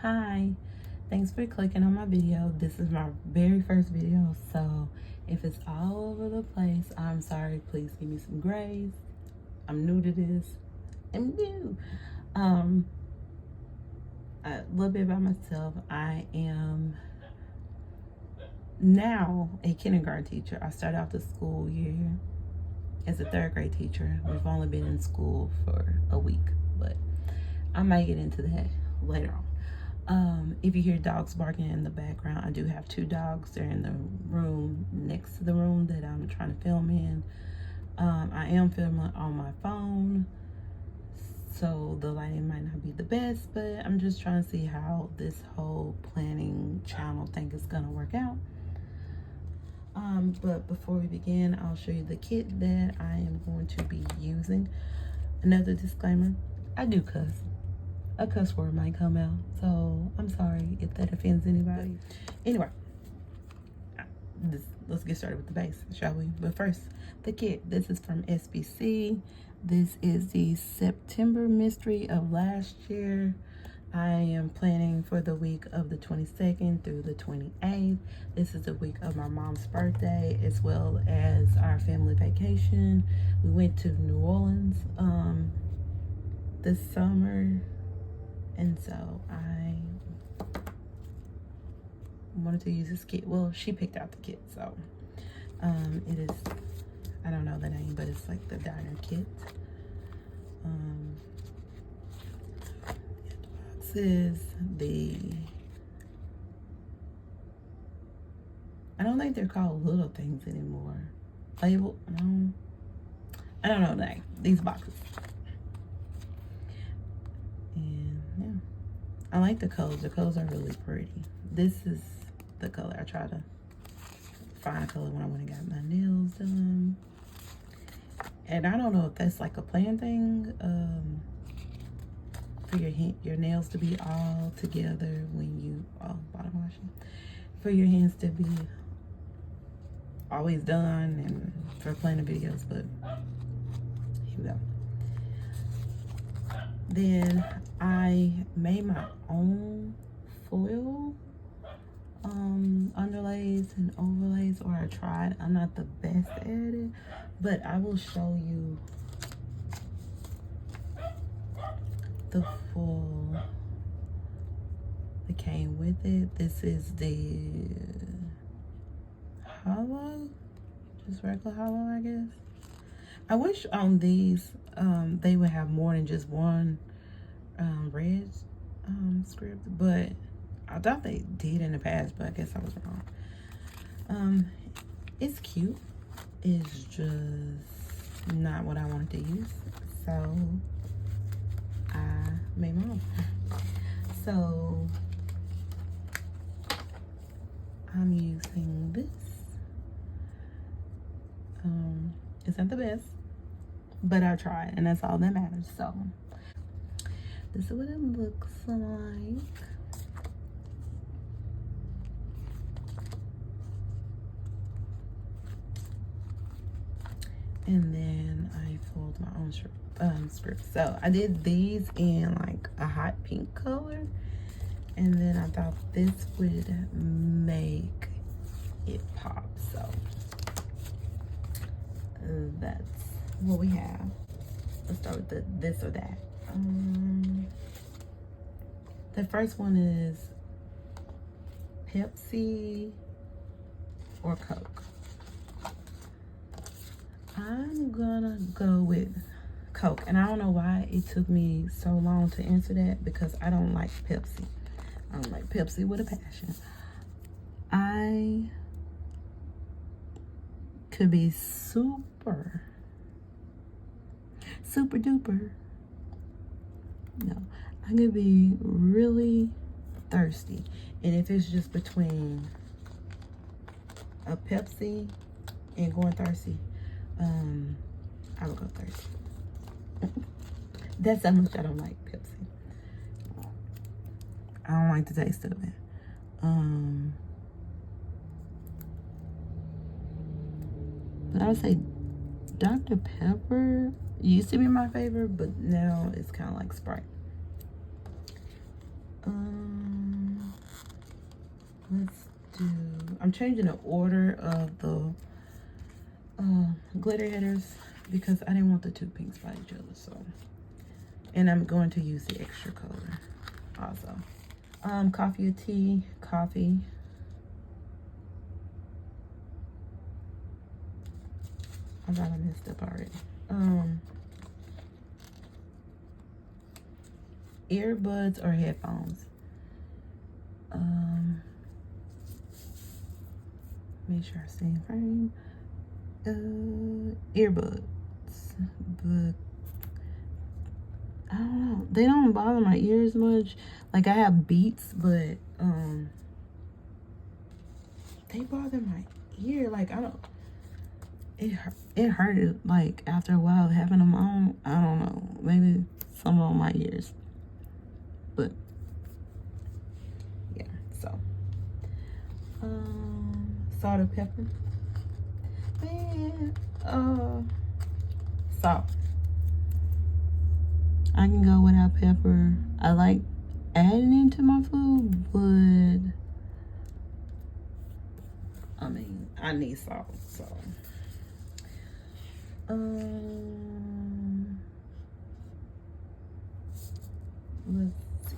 Hi, thanks for clicking on my video. This is my very first video, so if it's all over the place, I'm sorry. Please give me some grace. I'm new to this. I'm new. A little bit about myself. I am now a kindergarten teacher. I started out the school year as a third grade teacher. We've only been in school for a week, but I might get into that later on. If you hear dogs barking in the background, I do have 2 dogs. They're in the room next to the room that I'm trying to film in. I am filming on my phone, so the lighting might not be the best, but I'm just trying to see how this whole planning channel thing is gonna work out. But before we begin, I'll show you the kit that I am going to be using. Another disclaimer, I do cuss. A cuss word might come out, so I'm sorry if that offends anybody. Anyway, let's get started with the base, shall we? But first, the kit. This is from SPC. This is the September mystery of last year. I am planning for the week of the 22nd through the 28th. This is the week of my mom's birthday, as well as our family vacation. We went to New Orleans this summer. And so I wanted to use this kit. Well, she picked out the kit, so it is, I don't know the name, but it's like the diner kit. The box is I don't think they're called little things anymore. Label, no. I don't know the name. These boxes. I like the colors. The colors are really pretty. This is the color. I try to find a color when I went and got my nails done. And I don't know if that's like a plan thing, for your nails to be all together when you bottom washing. For your hands to be always done and for planning videos, but here we go. Then I made my own foil underlays and overlays, or I tried. I'm not the best at it, but I will show you the full that came with it. This is the hollow, just regular hollow, I guess. I wish on these they would have more than just one red script, but I thought they did in the past, but I guess I was wrong. It's cute. It's just not what I wanted to use, so I made my own. So I'm using this. It's not the best, but I tried, and that's all that matters. So this is what it looks like. And then I fold my own script. So I did these in like a hot pink color, and then I thought this would make it pop. So that's what we have. Let's start with the this or that. The first one is Pepsi or Coke. I'm gonna go with Coke, and I don't know why it took me so long to answer that, because I don't like Pepsi. I don't like Pepsi with a passion. I could be super duper. No, I could be really thirsty, and if it's just between a Pepsi and going thirsty, I would go thirsty. That's how much I don't like Pepsi. I don't like the taste of it. But I would say Dr. Pepper used to be my favorite, but now it's kind of like Sprite. I'm changing the order of the glitter headers because I didn't want the two pinks by each other. So, and I'm going to use the extra color also. Coffee or tea? Coffee. I thought I messed up already. Earbuds or headphones? Make sure I stay in frame. Earbuds, but I don't know. They don't bother my ears much. Like I have Beats, but they bother my ear. Like I don't. It hurted. Like after a while having them on. I don't know. Maybe some on my ears, but yeah. So salt or pepper? Man, salt. I can go without pepper. I like adding it to my food, but I mean, I need salt, so. Let's see.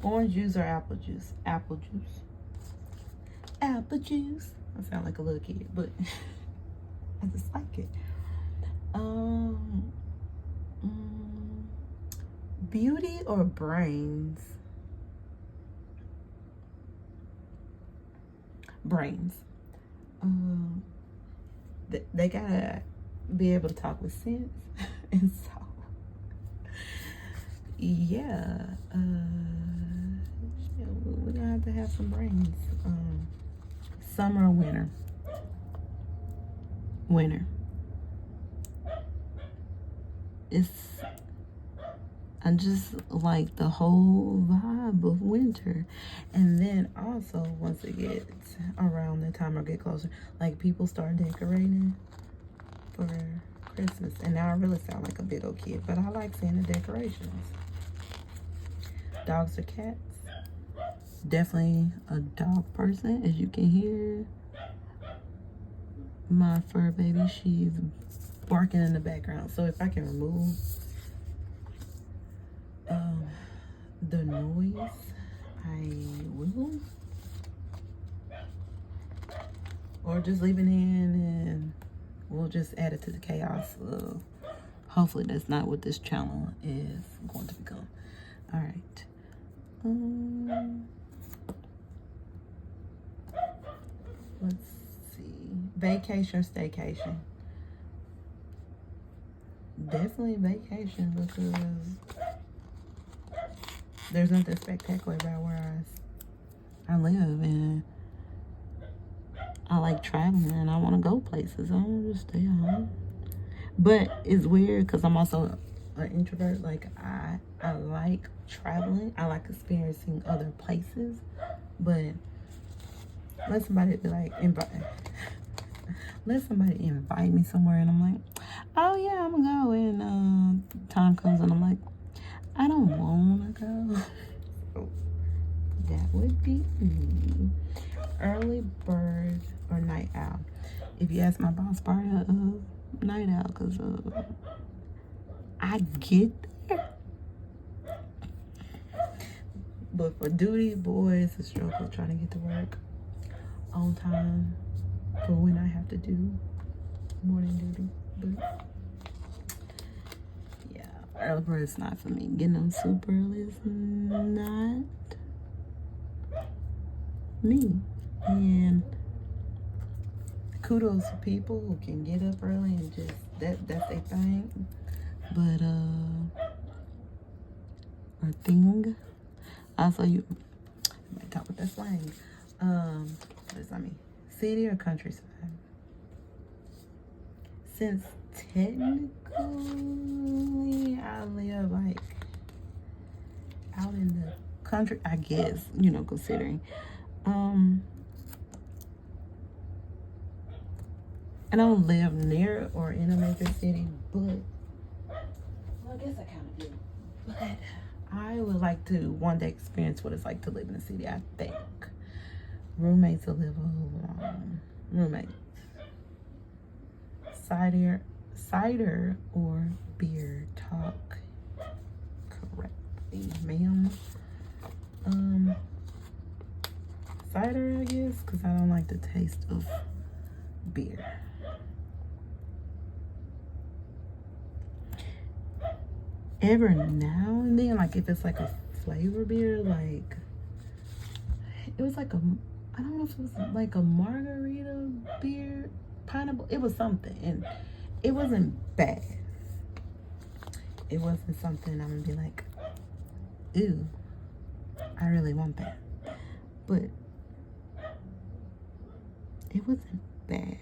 Orange juice or apple juice? Apple juice. Apple juice. I sound like a little kid, but I just like it. Beauty or brains? Brains. They gotta be able to talk with sense, and so yeah, we're gonna have to have some brains. Summer or winter? Winter. I just like the whole vibe of winter. And then also once it gets around the time or get closer, like people start decorating for Christmas. And now I really sound like a big old kid, but I like seeing the decorations. Dogs or cats? Definitely a dog person. As you can hear, my fur baby, she's barking in the background. So if I can remove the noise, I will. Or just leave it in and we'll just add it to the chaos. Hopefully that's not what this channel is going to become. All right. Let's see. Vacation or staycation? Definitely vacation, because there's nothing spectacular about where I live, and I like traveling and I want to go places. I don't just stay home. But it's weird because I'm also an introvert. Like I like traveling. I like experiencing other places. But let somebody be like let somebody invite me somewhere and I'm like, oh yeah, I'm gonna go. And time comes and I'm like, I don't wanna go. So that would be me. Early bird or night owl? If you ask my boss, probably night owl, because I get there. But for duty, boy, it's a struggle trying to get to work on time for when I have to do morning duty. But yeah, early bird is not for me. Getting them super early is not me. And kudos to people who can get up early and just that's their thing. But or thing. Also, you might talk with that slang. What does that mean? City or countryside? Since technically I live like out in the country, I guess, you know, considering. I don't live near or in a major city, but well, I guess I kind of do. But I would like to one day experience what it's like to live in a city, I think. Roommates will live alone. Roommates. Cider or beer. Talk correctly, ma'am. Cider, I guess, because I don't like the taste of beer. Every now and then, like if it's like a flavor beer, like it was like a, I don't know if it was like a margarita beer, pineapple. It was something, and it wasn't bad. It wasn't something I'm gonna be like, ooh, I really want that. But it wasn't bad.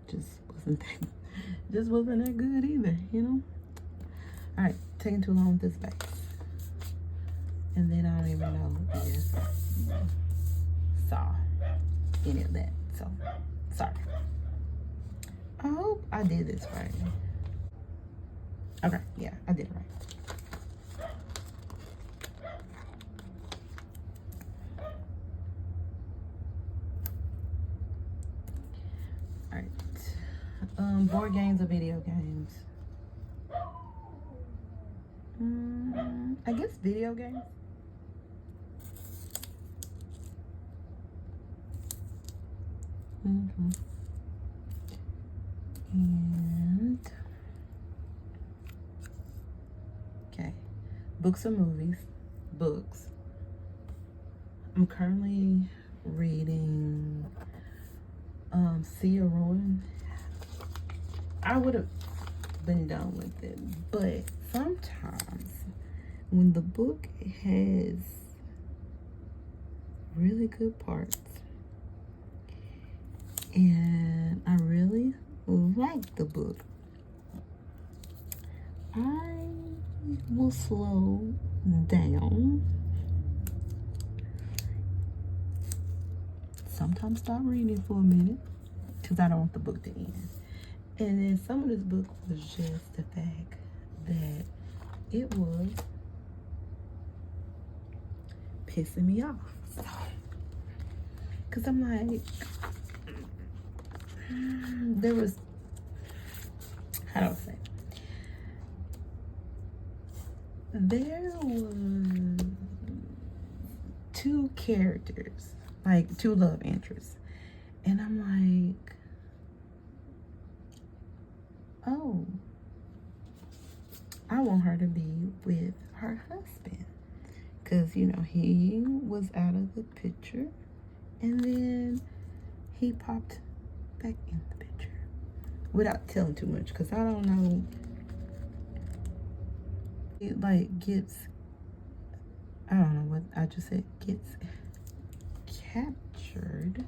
Just wasn't that good either, you know? All right, taking too long with this base. And then I don't even know if you saw any of that. So, sorry. I hope I did this right. Okay, yeah, I did it right. All right. Board games or video games? I guess video games. And okay, books or movies? Books. I'm currently reading Sea of Ruin. I would have been done with it, but sometimes when the book has really good parts and I really like the book, I will slow down, sometimes stop reading for a minute because I don't want the book to end. And then some of this book was just the fact that it was pissing me off. So, because I'm like, there was, how do I say? There was two characters, like two love interests. And I'm like, oh, I want her to be with her husband. Because, you know, he was out of the picture. And then he popped back in the picture. Without telling too much, because I don't know. It like gets, I don't know what I just said, gets captured.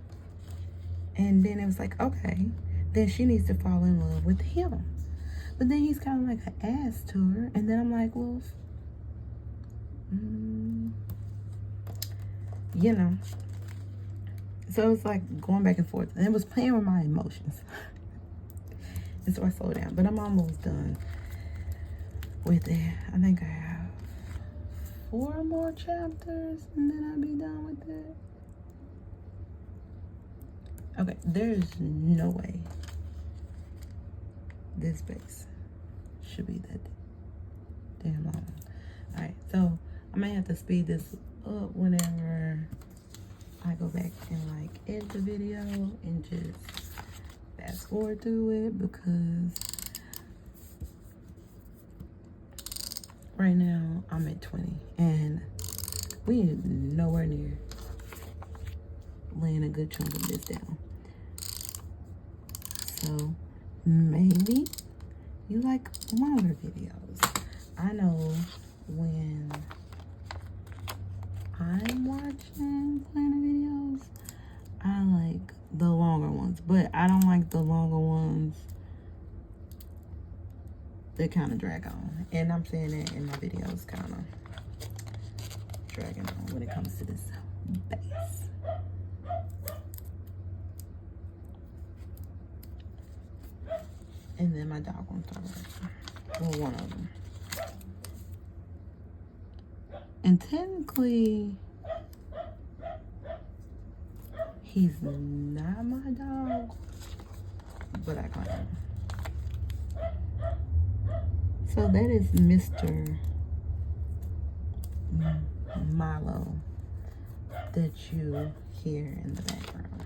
And then it was like, okay, then she needs to fall in love with him. But then he's kind of like an ass to her. And then I'm like, well, you know. So it's like going back and forth. And it was playing with my emotions. And so I slowed down. But I'm almost done with it. I think I have 4 more chapters. And then I'll be done with it. Okay, there's no way this space should be that damn long. Alright, so I may have to speed this up whenever I go back and like edit the video and just fast forward through it, because right now I'm at 20 and we are nowhere near laying a good chunk of this down. So maybe you like longer videos. I know when I'm watching planner videos, I like the longer ones, but I don't like the longer ones that kind of drag on. And I'm saying that in my videos, kind of dragging on when it comes to this base. And then my dog won't start working. Well, one of them. And technically, He's not my dog, but I got him. So that is Mr. Milo that you hear in the background.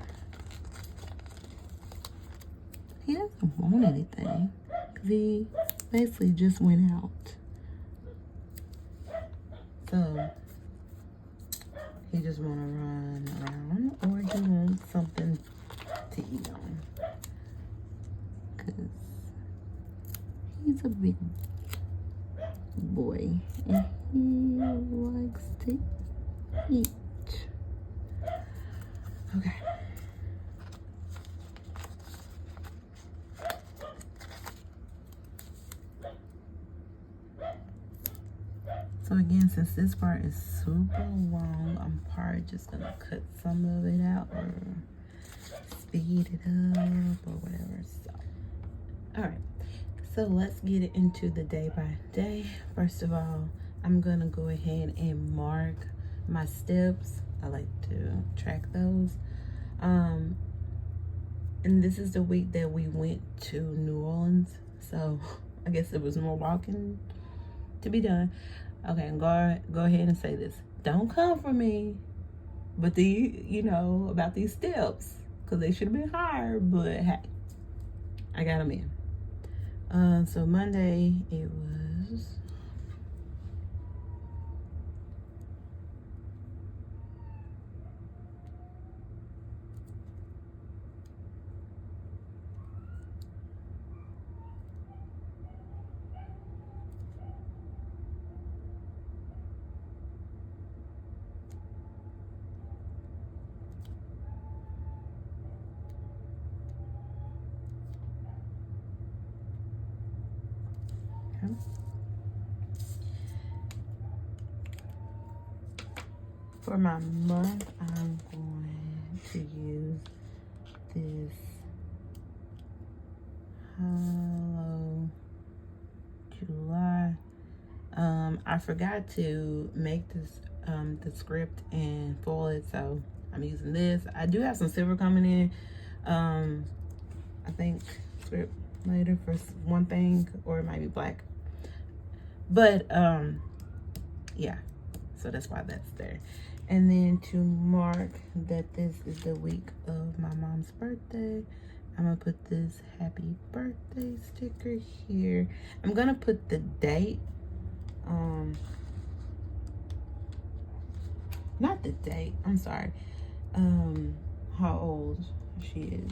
He doesn't want anything because he basically just went out. So he just want to run around, or he wants something to eat on, because he's a big boy and he likes to eat. Okay. So again, since this part is super long, I'm probably just gonna cut some of it out or speed it up or whatever. So, all right. So let's get it into the day by day. First of all, I'm gonna go ahead and mark my steps. I like to track those. And this is the week that we went to New Orleans. So I guess there was more walking to be done. Okay, go ahead and say this. Don't come for me, but about these steps, because they should have been higher, but hey, I got them in. So Monday, it was for my month, I'm going to use this Hello July. I forgot to make this the script and foil it, so I'm using this. I do have some silver coming in. I think script later for one thing, or it might be black. But yeah, so that's why that's there. And then to mark that this is the week of my mom's birthday, I'm gonna put this happy birthday sticker here. I'm gonna put the date, not the date, I'm sorry, how old she is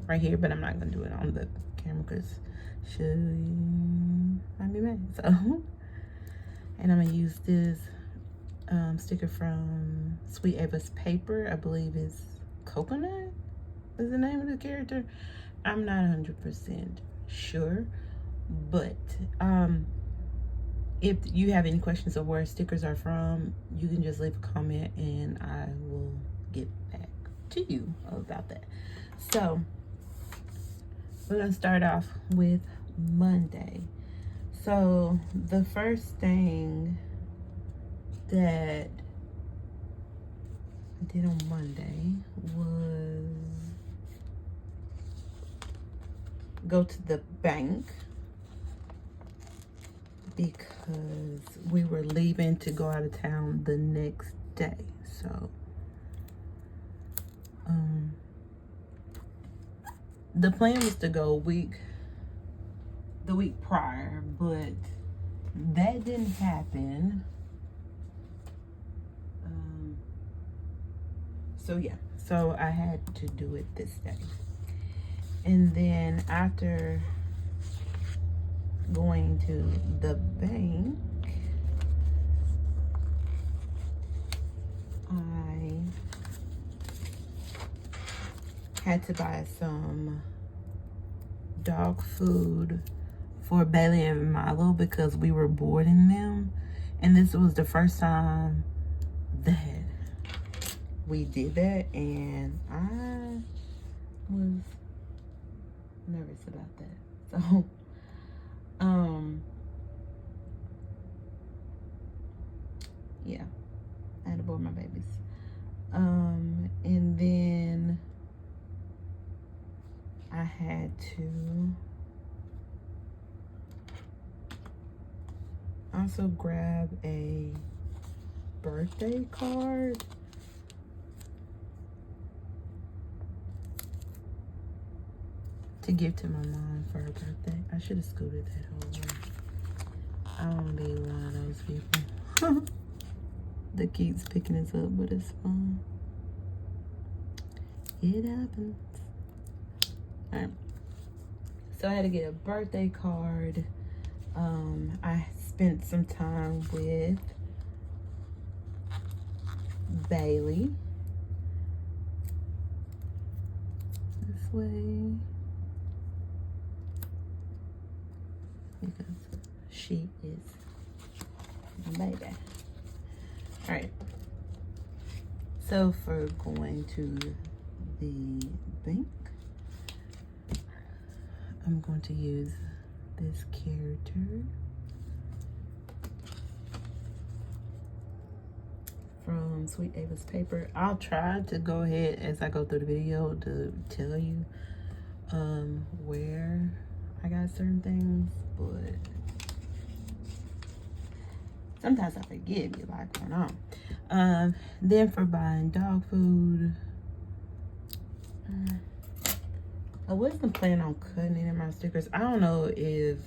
right here, but I'm not gonna do it on the camera because she might be mad. So, and I'm gonna use this sticker from Sweet Ava's Paper. I believe it's Coconut is the name of the character. I'm not 100% sure, but if you have any questions of where stickers are from, you can just leave a comment and I will get back to you about that. So we're gonna start off with Monday. So the first thing that I did on Monday was go to the bank because we were leaving to go out of town the next day. So the plan was to go the week prior, but that didn't happen. So yeah, so I had to do it this day. And then after going to the bank, I had to buy some dog food for Bailey and Milo because we were boarding them. And this was the first time that we did that, and I was nervous about that. So yeah, I had to board my babies. And then had to also grab a birthday card. To give to my mom for her birthday. I should have scooted that whole way. I don't want to be one of those people that keeps picking us up, but it's fun. It happens. Alright. So I had to get a birthday card. I spent some time with Bailey. This way. Because she is my baby. Alright. So for going to the bank, I'm going to use this character from Sweet Ava's paper. I'll try to go ahead as I go through the video to tell you where I got certain things, but sometimes I forget, be like going on. Then for buying dog food, I wasn't planning on cutting any of my stickers. I don't know if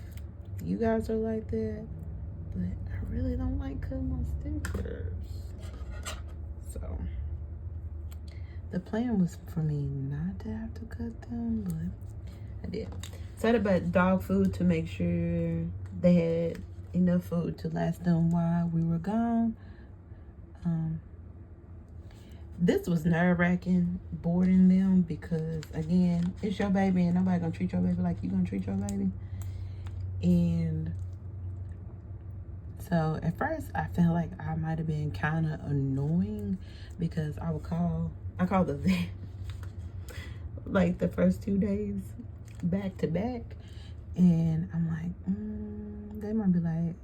you guys are like that, but I really don't like cutting my stickers. So the plan was for me not to have to cut them, but I did. So I had to buy dog food to make sure they had enough food to last them while we were gone. This was nerve-wracking boarding them because, again, it's your baby and nobody gonna treat your baby like you gonna treat your baby. And so at first I felt like I might have been kind of annoying because I called the vet like the first 2 days back to back, and I'm like, they might be like,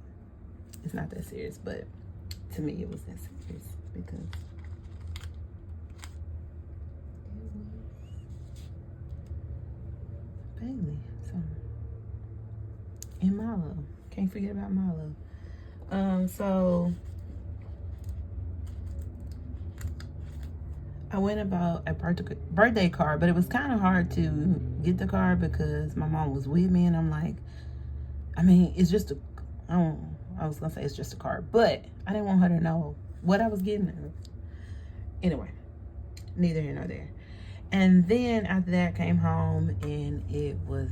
it's not that serious, but to me it was that serious because Bailey, so, and Milo, can't forget about Milo. So I went about a birthday card, but it was kind of hard to get the card because my mom was with me, and I'm like, I mean, it's just I was gonna say it's just a card, but I didn't want her to know what I was getting her. Anyway, neither here nor there. And then after that, I came home and it was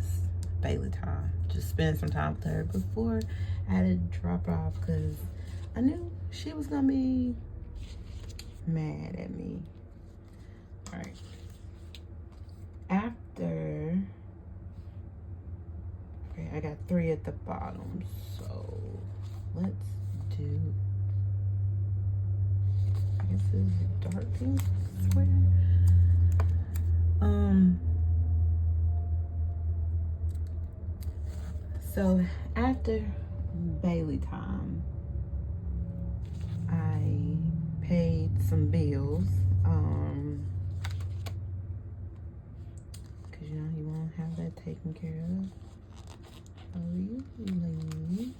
Bailey time. Just spend some time with her before I had to drop her off because I knew she was gonna be mad at me. All right. After, okay, I got 3 at the bottom, so let's do, I guess this is dark pink sweater. So after Bailey time, I paid some bills, cause you know you won't have that taken care of. Oh, you lady.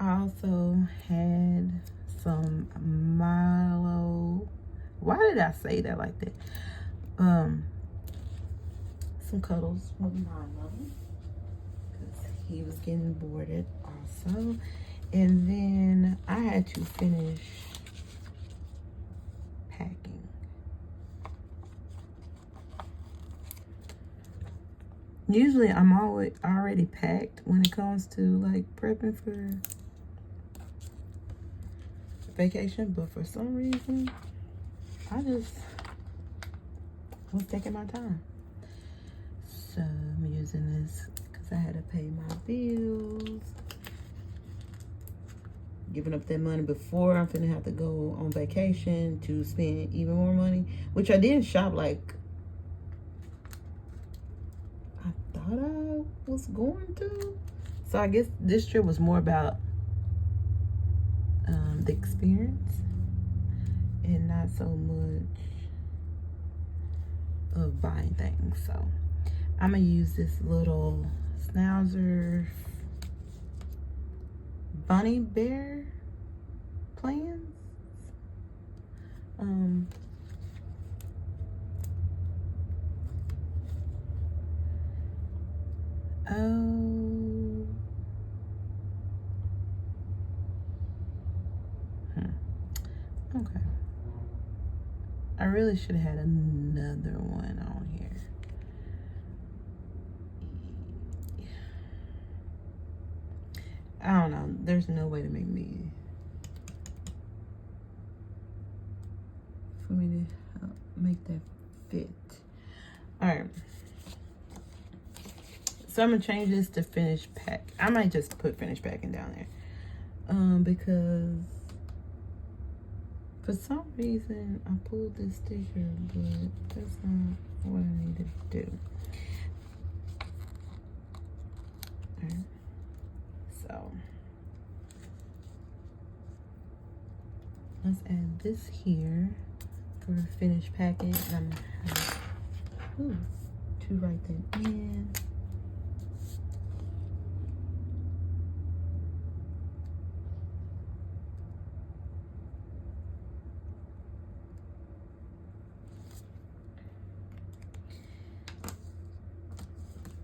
I also had some Milo. Why did I say that like that? Some cuddles with Milo because he was getting boarded also. And then I had to finish packing. Usually I'm already packed when it comes to like prepping for vacation, but for some reason I just was taking my time. So I'm using this because I had to pay my bills. Giving up that money before I'm finna have to go on vacation to spend even more money, which I didn't shop like I thought I was going to. So I guess this trip was more about the experience and not so much of buying things. So I'm gonna use this little Schnauzer Bunny Bear plans. Okay. I really should have had another one on here. I don't know. There's no way to make me for me to make that fit. All right. So I'm gonna change this to finished pack. I might just put finished packing down there, because for some reason I pulled this sticker, but that's not what I need to do. All right. So let's add this here for finished packing. I'm gonna have to write that in.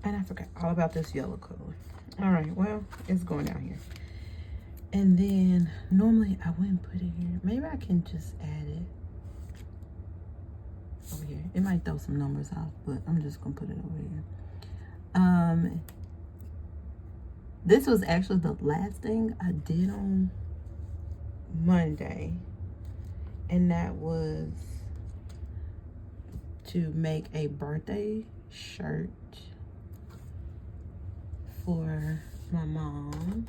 And I forgot all about this yellow color. All right, well, it's going down here. And then normally I wouldn't put it here. Maybe I can just add it over here. It might throw some numbers off, but I'm just gonna put it over here. This was actually the last thing I did on Monday, and that was to make a birthday shirt for my mom.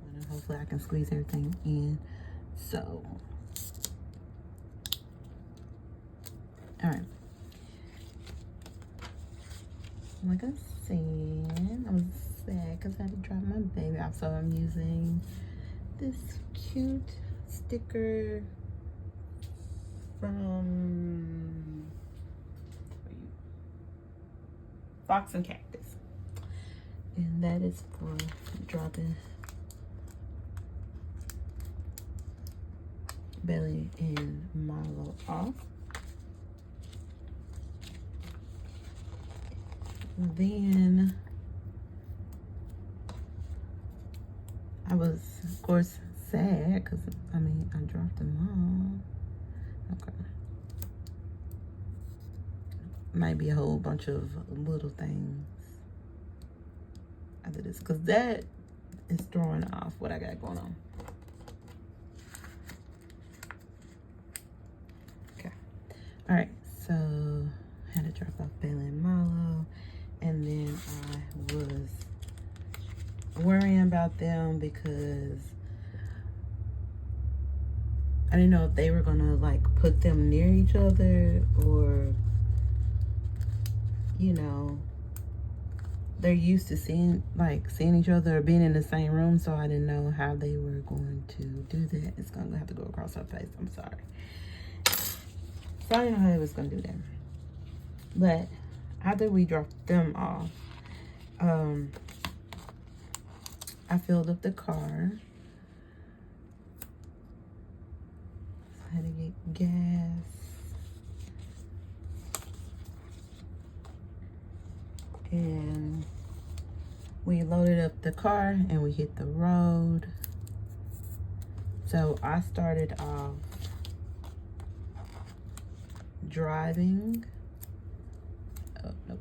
And hopefully I can squeeze everything in. So, all right. Like I said, I was sad because I had to drop my baby off. So I'm using this cute sticker from Fox and Cactus, and that is for dropping Belly and Milo off. Then I was, of course, sad because I dropped them all. Okay. Might be a whole bunch of little things after this, because that is throwing off what I got going on. Okay. All right. So I had to drop off Bailey and Milo, and then I was worrying about them because I didn't know if they were gonna like put them near each other, or you know, they're used to seeing each other or being in the same room, so I didn't know how they were going to do that. It's gonna have to go across her face. I'm sorry. So I didn't know how they was gonna do that. But after we dropped them off, I filled up the car. I had to get gas. And we loaded up the car and we hit the road. So I started off driving. Oh, nope.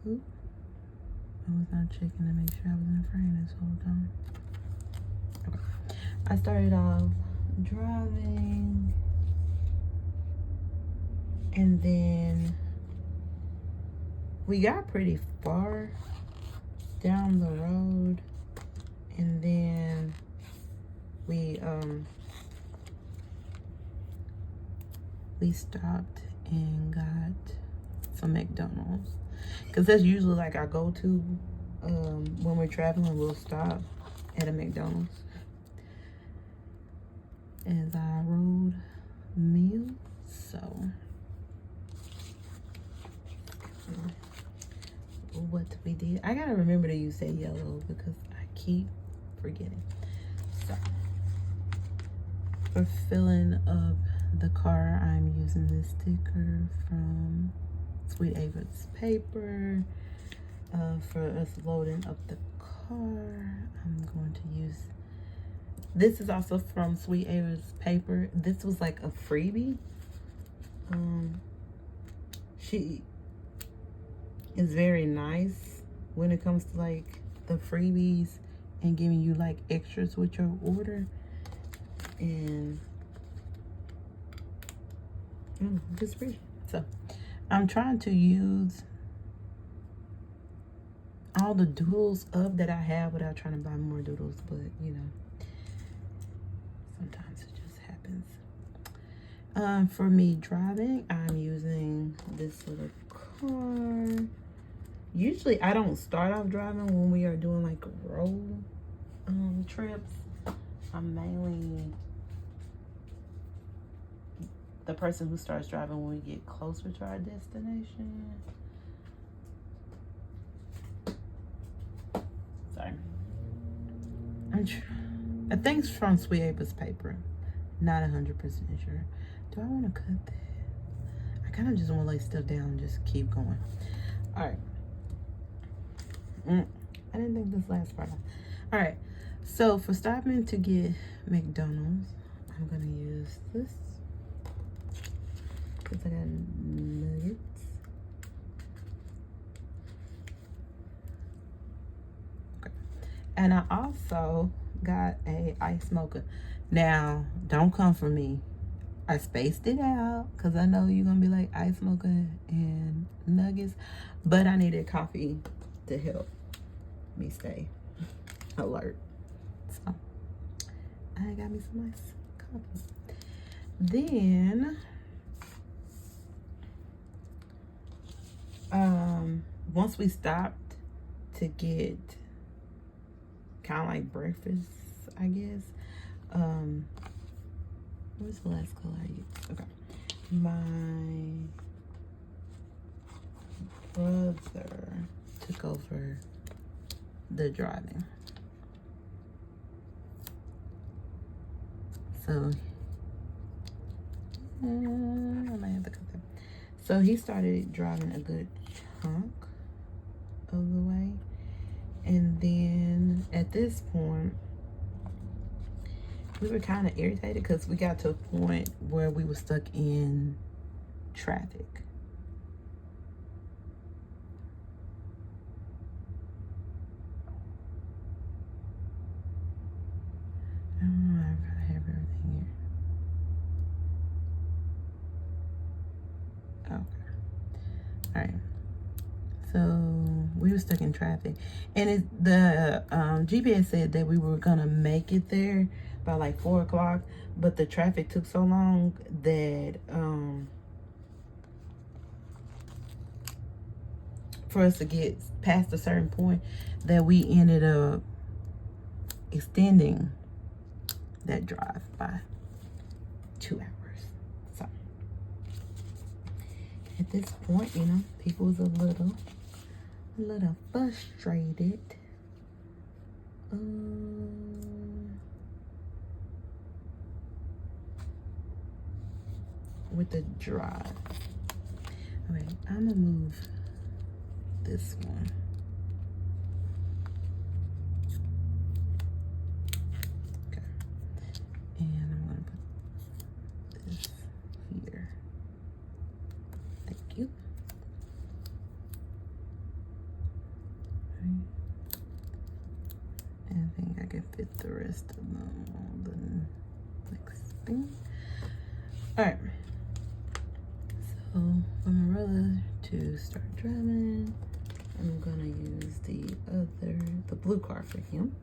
Oop. I was not checking to make sure I was in frame this whole time. Okay. I started off driving, and then we got pretty far down the road, and then we stopped and got some McDonald's, because that's usually like our go-to when we're traveling. We'll stop at a McDonald's. as our road meal. So what we did, I gotta remember to use that yellow because I keep forgetting. So for filling up the car, I'm using this sticker from Sweet Ava's paper. For us loading up the car, I'm going to use, this is also from Sweet Ava's paper. This was like a freebie. She is very nice when it comes to like the freebies and giving you like extras with your order. And just appreciate it. So I'm trying to use all the doodles up that I have without trying to buy more doodles, but you know, sometimes it just happens. For me driving, I'm using this little car. Usually I don't start off driving when we are doing like road trips. I'm mainly the person who starts driving when we get closer to our destination. Sorry. I think it's from Sweet Ava's paper. Not 100% sure. Do I want to cut that? I kind of just want to lay stuff down and just keep going. All right. I didn't think this last part. All right. So for stopping to get McDonald's, I'm going to use this. Because I got nuggets. Okay. And I also got a ice mocha. Now, don't come for me. I spaced it out because I know you're going to be like ice mocha and nuggets. But I needed coffee to help me stay alert. So, I got me some nice coffee. Then, once we stopped to get kind of like breakfast, I guess. Where's the last color I used? Okay. My brother took over the driving. So, I might have to cut that. So he started driving a good chunk of the way. And then at this point, we were kind of irritated because we got to a point where we were stuck in traffic. I don't know if I have everything here. Okay. All right. So we were stuck in traffic, and the GPS said that we were gonna make it there by like 4 o'clock, but the traffic took so long that for us to get past a certain point that we ended up extending that drive by 2 hours. So at this point, you know, people was a little frustrated. With the drive. Okay, I'm gonna move this one. Okay, and I'm gonna put this here. Thank you. Okay. And I think I can fit the rest of them on the next thing. All right. So for my brother to start driving, I'm gonna use the blue car for him.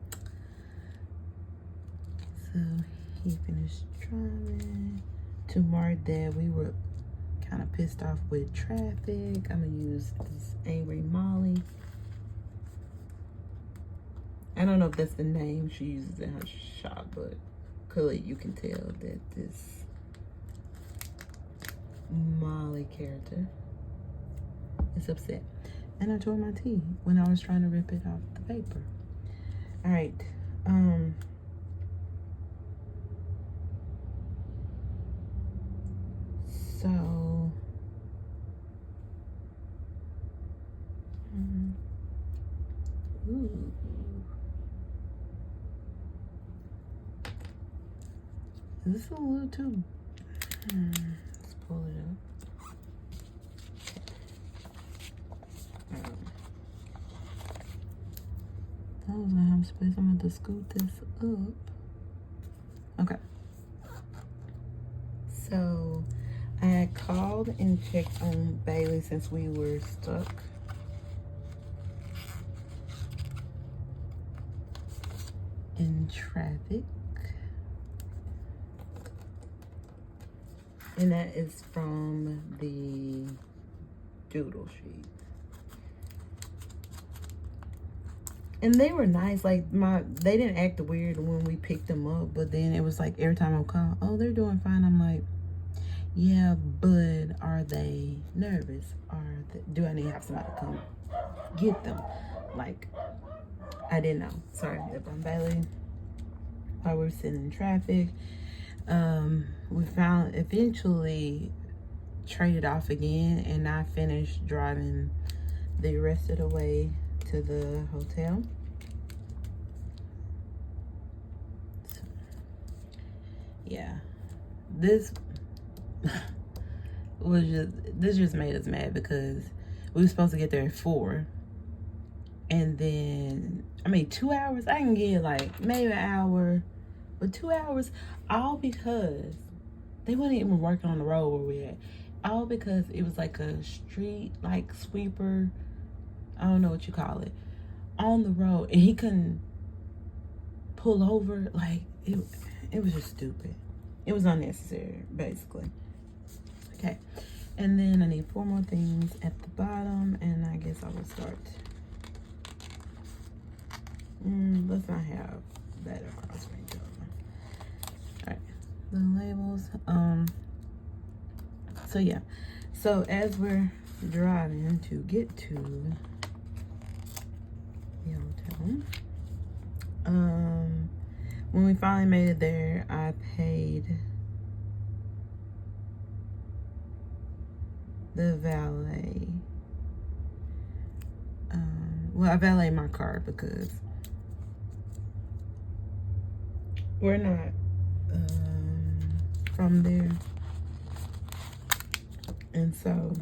So he finished driving. To mark that we were kind of pissed off with traffic, I'm gonna use this Angry Molly. I don't know if that's the name she uses in her shop, but clearly you can tell that this Molly character is upset. And I tore my tea when I was trying to rip it off the paper. All right. So ooh. Is this a little too let's pull it up. I was gonna have space. I'm going to scoot this up. Okay. So I had called and checked on Bailey since we were stuck. In traffic. And that is from the doodle sheet. And they were nice. Like, they didn't act weird when we picked them up. But then it was like every time I call, oh, they're doing fine. I'm like, yeah, but are they nervous? Do I need to have somebody come get them? Like, I didn't know. Sorry, I'm Bailey. While we were sitting in traffic, we eventually traded off again, and I finished driving the rest of the way to the hotel. So, yeah, this just made us mad because we were supposed to get there at 4, and then 2 hours. I can get like maybe an hour, but 2 hours, all because they weren't even working on the road where we at. All because it was like a street like sweeper, I don't know what you call it, on the road, and he couldn't pull over. Like, it was just stupid. It was unnecessary, basically. Okay, and then I need 4 more things at the bottom, and I guess I will start. Let's not have that across range over. All right, the labels. So yeah, so as we're driving to get to the hotel, when we finally made it there, I paid the valet. Well, I valeted my car because we're not from there, and so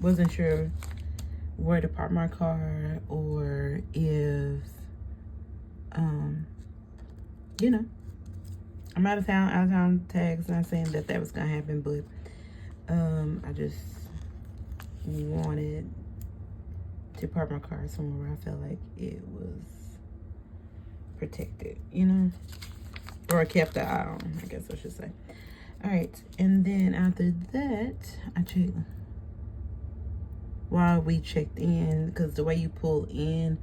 wasn't sure where to park my car, or if I'm out of town tags. Not saying that was gonna happen, but I just wanted to park my car somewhere where I felt like it was protected, or kept the eye on, I guess I should say. All right, and then after that, I checked while we checked in, because the way you pull in,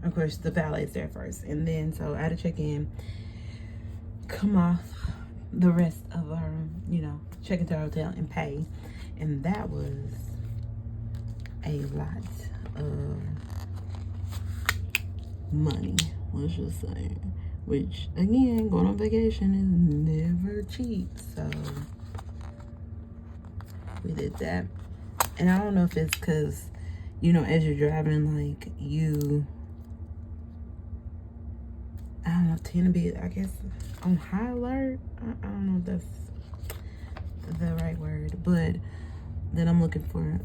of course the valet's there first, and then so I had to check in, come off the rest of our, check into our hotel and pay, and that was a lot of money, let's just say. Which, again, going on vacation is never cheap. So we did that. And I don't know if it's because, as you're driving, like, I don't know, tend to be, I guess, on high alert. I don't know if that's the right word. But then I'm looking for,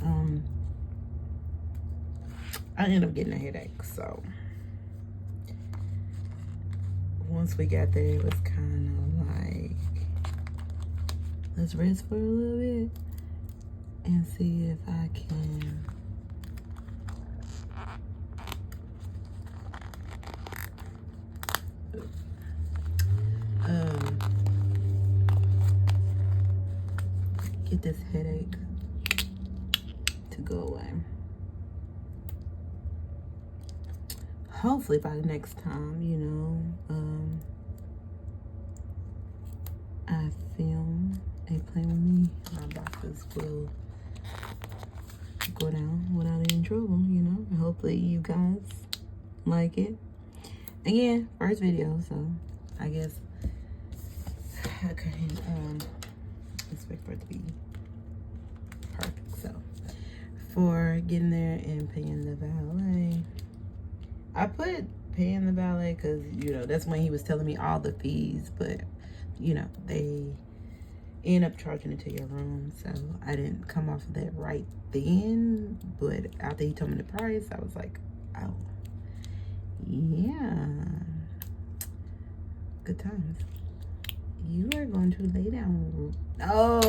I ended up getting a headache. So once we got there, it was kind of like, let's rest for a little bit and see if I can get this headache to go away. hopefully by the next time, you know, I film a Play With Me, my boxes will go down without any trouble, you know. And hopefully you guys like it. Again, first video, so I guess I couldn't expect for it to be perfect. So for getting there and paying the valet, I put paying the valet because, you know, that's when he was telling me all the fees, but you know, they end up charging it to your room, so I didn't come off of that right then. But after he told me the price, I was like, oh yeah, good times. You are going to lay down. Oh,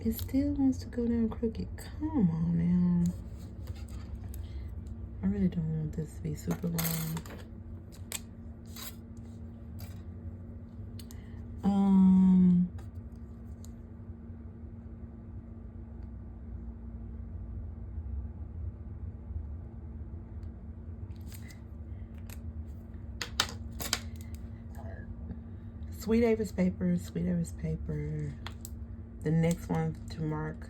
it still wants to go down crooked. Come on now. I really don't want this to be super long. Sweet Avis paper, Sweet Avis paper. The next one to mark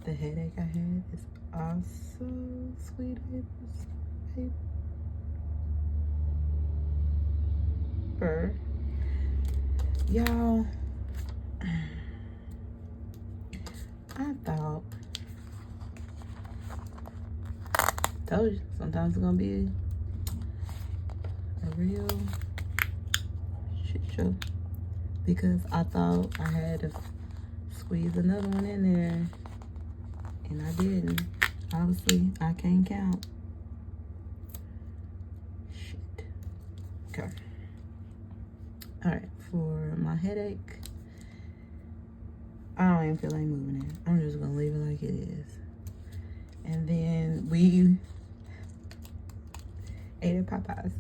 the headache I had is also Sweet Avis paper. Y'all, I thought, told you, sometimes it's gonna be a real shit show, because I thought I had to squeeze another one in there, and I didn't. Obviously, I can't count. Shit. Okay. All right, for my headache, I don't even feel like moving it. I'm just gonna leave it like it is. And then we ate at Popeyes.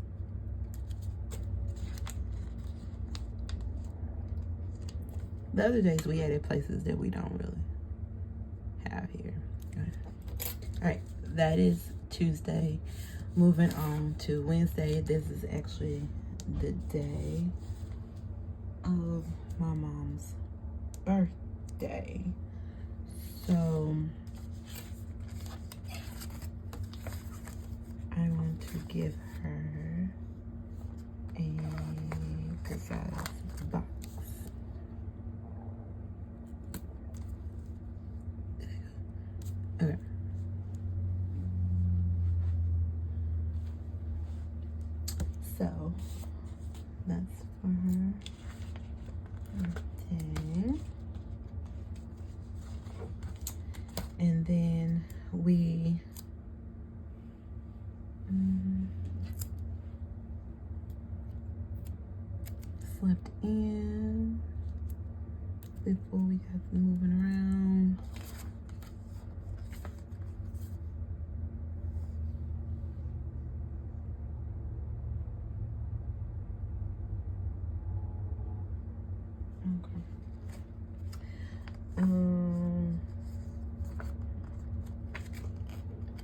The other days we ate at places that we don't really have here. All right, that is Tuesday. Moving on to Wednesday. This is actually the day of my mom's birthday. So I want to give her a good size box. Okay. So that's for her birthday. And then we slept in before we got moving around.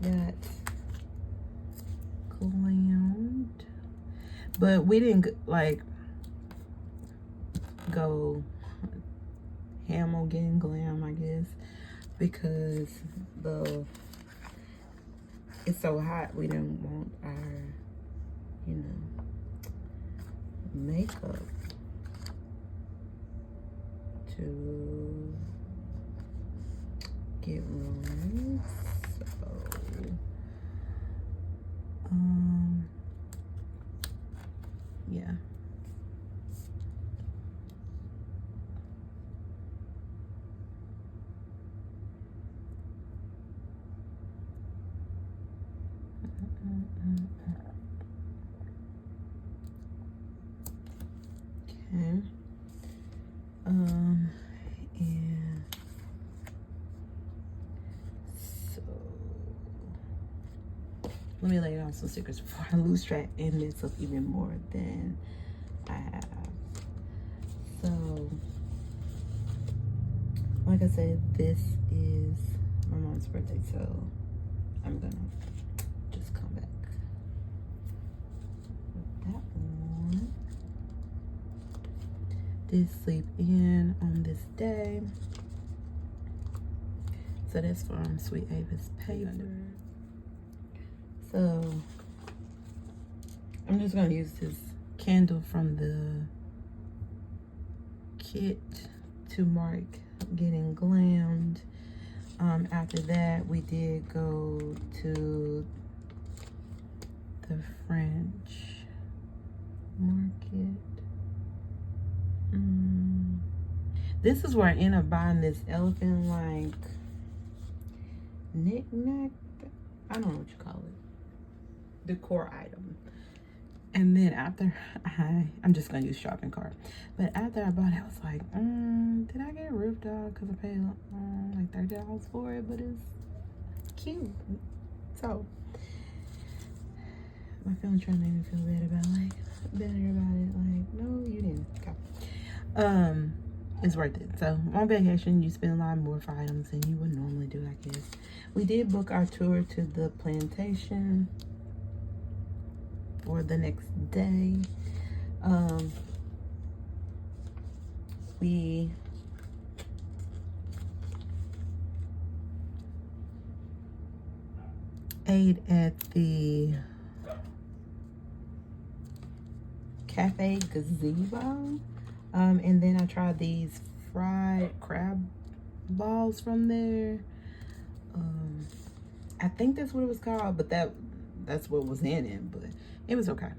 Got glammed, but we didn't like go ham on getting glam, I guess, because it's so hot. We didn't want our, you know, makeup to get ruined. So yeah. Okay. And so let me lay down some stickers before I lose track and mess up even more than I have. So, like I said, this is my mom's birthday, so I'm gonna just come back with that one. Did sleep in on this day. So that's from Sweet Ava's paper. So I'm just gonna use this candle from the kit to mark getting glammed. After that, we did go to the French market. This is where I end up buying this elephant like knick-knack. I don't know what you call it. Decor item. And then after I'm just gonna use shopping cart. But after I bought it, I was like, did I get ripped off? Because I paid like $30 for it, but it's cute. So my feelings trying to make me feel bad about better about it. Like, no, you didn't. Okay. It's worth it. So on vacation, you spend a lot more for items than you would normally do, I guess. We did book our tour to the plantation for the next day. We ate at the Cafe Gazebo. And then I tried these fried crab balls from there. I think that's what it was called, but that's what was in it, but it was okay.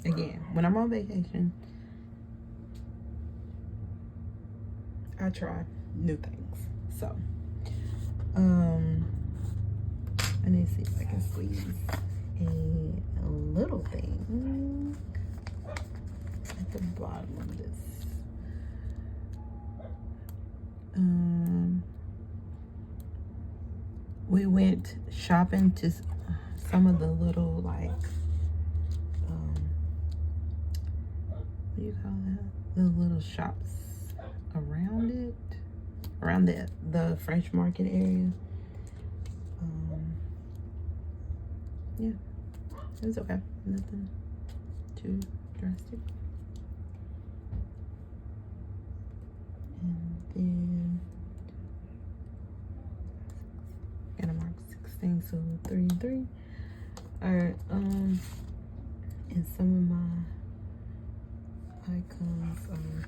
Again, when I'm on vacation, I try new things. So, I need to see if I can squeeze a little thing at the bottom of this. We went shopping to some of the little like what do you call that? The little shops around it, around the French market area. Yeah, it was okay. Nothing too drastic. And then gotta mark 16, so 3 and 3. Alright, and some of my icons are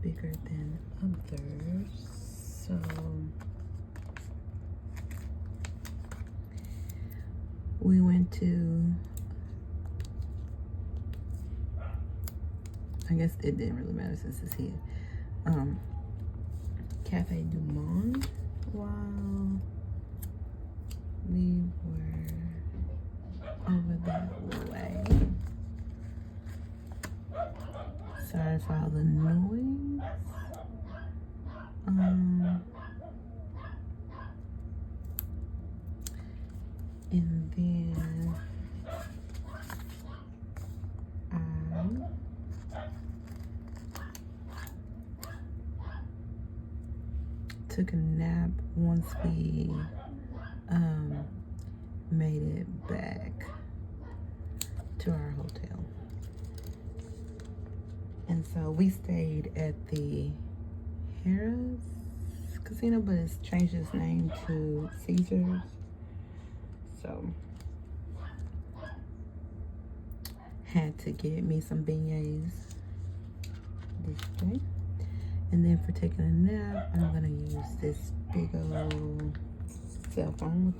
bigger than others. So we went to, I guess it didn't really matter since it's here, Cafe Du Monde while we were over that way. Sorry for all the noise. And then took a nap once we made it back to our hotel. And so we stayed at the Harrah's Casino, but it's changed its name to Caesars. So had to get me some beignets this day. And then for taking a nap, I'm gonna use this big old cell phone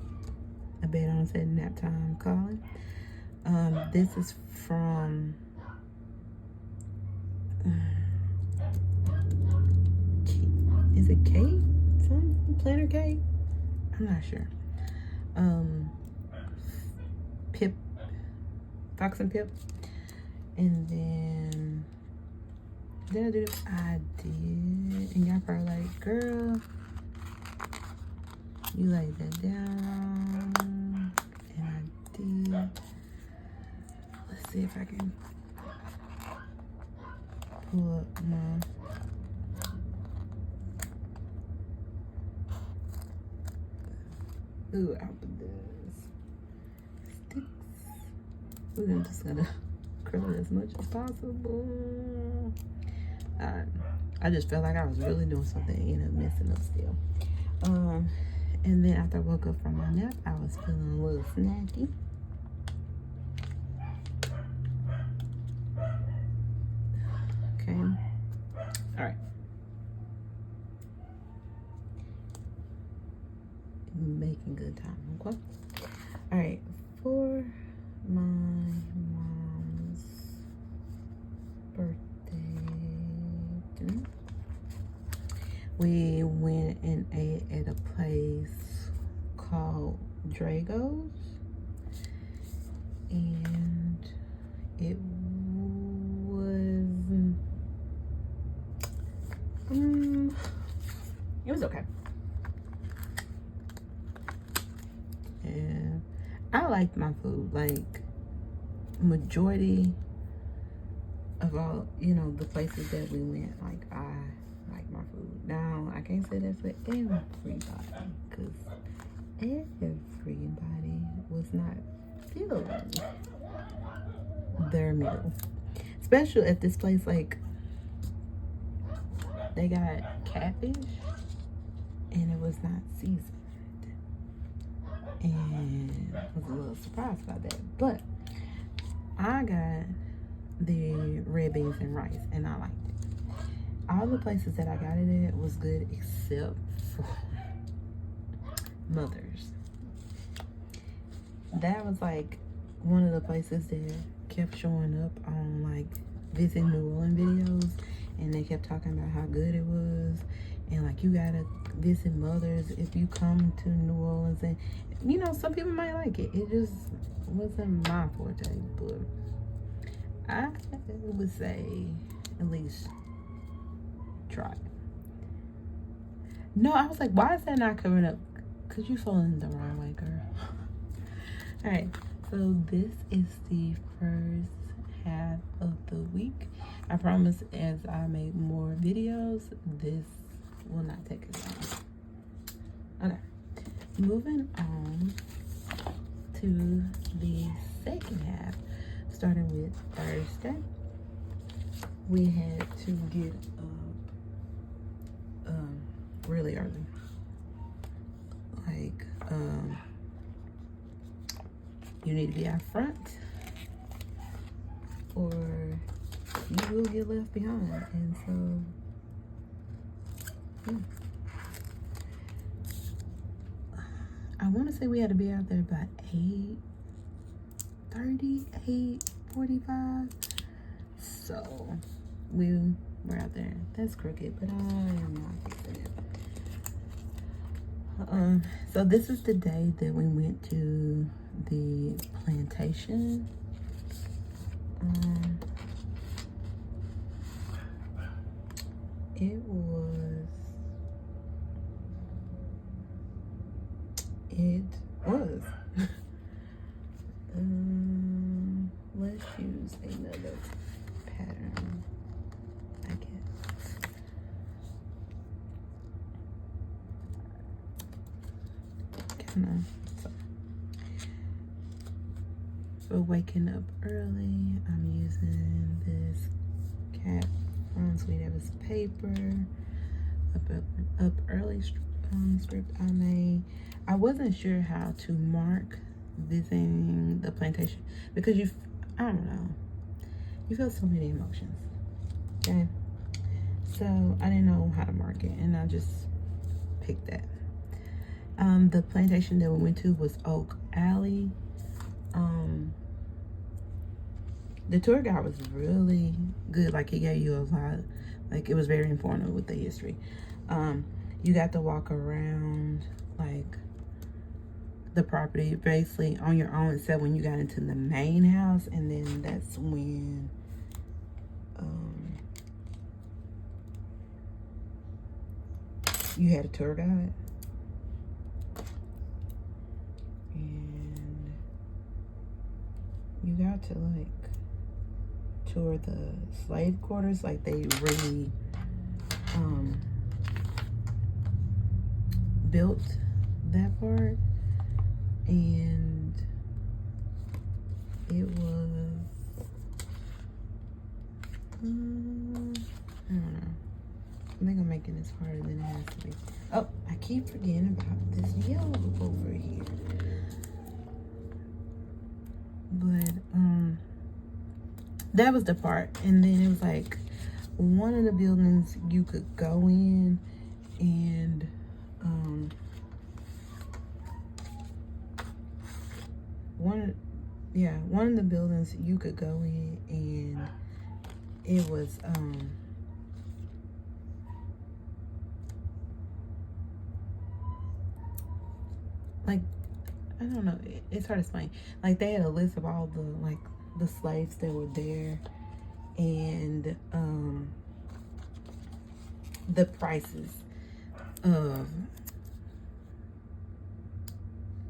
with a bed on it said nap time calling. This is from is it Kate? Some Planner Kate? I'm not sure. Pip, Fox and Pip. And then did I do this? I did. And y'all probably like, girl, you laid that down wrong. And I did. Let's see if I can pull up my out of this sticks. We're just gonna curl it as much as possible. I just felt like I was really doing something, ended up messing up still. And then after I woke up from my nap, I was feeling a little snacky. Okay. All right. Making good time, okay? All right. For my mom's birthday dinner, we went and ate at a place called Drago's, and it was okay. And I liked my food. Like, majority of all, the places that we went, like, I like my food. Now, I can't say that for everybody, because everybody was not feeling their meal. Especially at this place, like, they got catfish, and it was not seasoned. And I was a little surprised by that. But I got the red beans and rice, and I liked it. All the places that I got it at was good except for Mother's. That was like one of the places that kept showing up on like Visit New Orleans videos, and they kept talking about how good it was, and like, you gotta visit Mother's if you come to New Orleans. And some people might like it. It just wasn't my forte, but I would say at least try it. No, I was like, why is that not covering up? Because you falling the wrong way, girl. All right, so this is the first half of the week. I promise, as I make more videos, this will not take as long. Okay, moving on to the second half, starting with Thursday. We had to get up really early. Like, you need to be out front, or you will get left behind. And so, yeah. I want to say we had to be out there by 8:30, 8:45. So we were out there. That's crooked, but I am not fixing it. So this is the day that we went to the plantation. It was let's use another pattern, I guess. For waking up early, I'm using this Cat from Sweet Evans paper, up early script I made. I wasn't sure how to mark visiting the plantation because I don't know, you feel so many emotions, okay? So I didn't know how to mark it, and I just picked that. The plantation that we went to was Oak Alley. The tour guide was really good. Like, he gave you a lot, like, it was very informative with the history. You got to walk around like the property basically on your own, except when you got into the main house, and then that's when you had a tour guide. And you got to like tour the slave quarters. Like they really built that part, and it was I don't know. I think I'm making this harder than it has to be. Oh, I keep forgetting about this yellow over here. But that was the part. And then it was like one of the buildings you could go in, and one of the buildings you could go in, and it was like, I don't know, it's hard to explain. Like they had a list of all the slaves that were there, and the prices of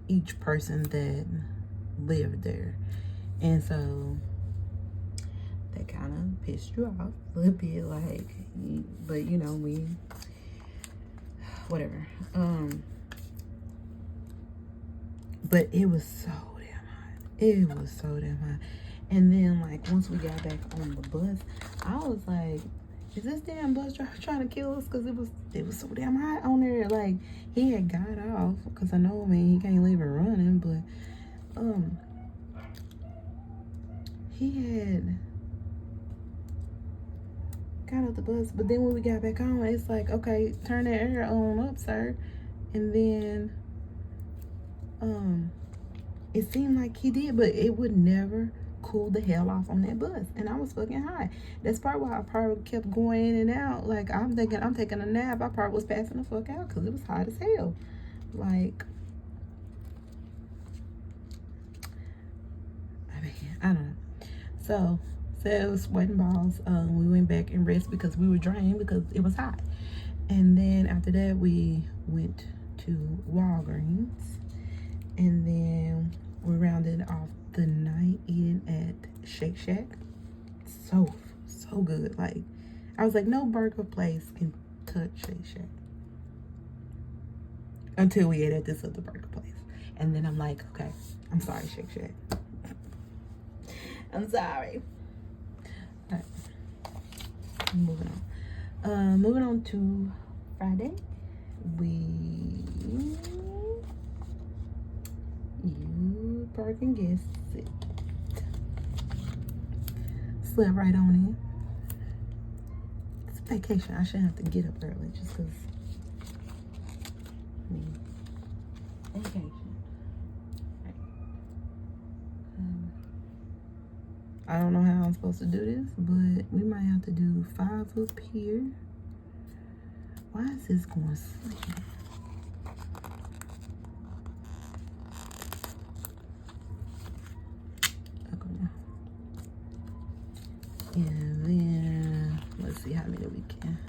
each person that lived there. And so that kind of pissed you off a little bit, like, but you know, whatever. But it was so damn hot. It was so damn hot. And then, like, once we got back on the bus, I was like, is this damn bus driver trying to kill us? Because it was so damn hot on there. Like, he had got off, because I know, man, he can't leave it running, but he had got off the bus. But then when we got back on, it's like, okay, turn the air on up, sir. And then it seemed like he did, but it would never cool the hell off on that bus. And I was fucking high. That's probably why I probably kept going in and out. Like, I'm thinking I'm taking a nap. I probably was passing the fuck out because it was hot as hell. Like, I mean, I don't know. So it was sweating balls. We went back and rested because we were drained because it was hot. And then after that, we went to Walgreens. And then we rounded off the night eating at Shake Shack. So good. Like, I was like, no burger place can touch Shake Shack. Until we ate at this other burger place. And then I'm like, okay, I'm sorry, Shake Shack. I'm sorry. All right. Moving on. Moving on to Friday. You park and get sit. Slept right on in. It's vacation. I shouldn't have to get up early just because. Vacation. Right. I don't know how I'm supposed to do this, but we might have to do 5 up here. Why is this going slow? And then let's see how many we can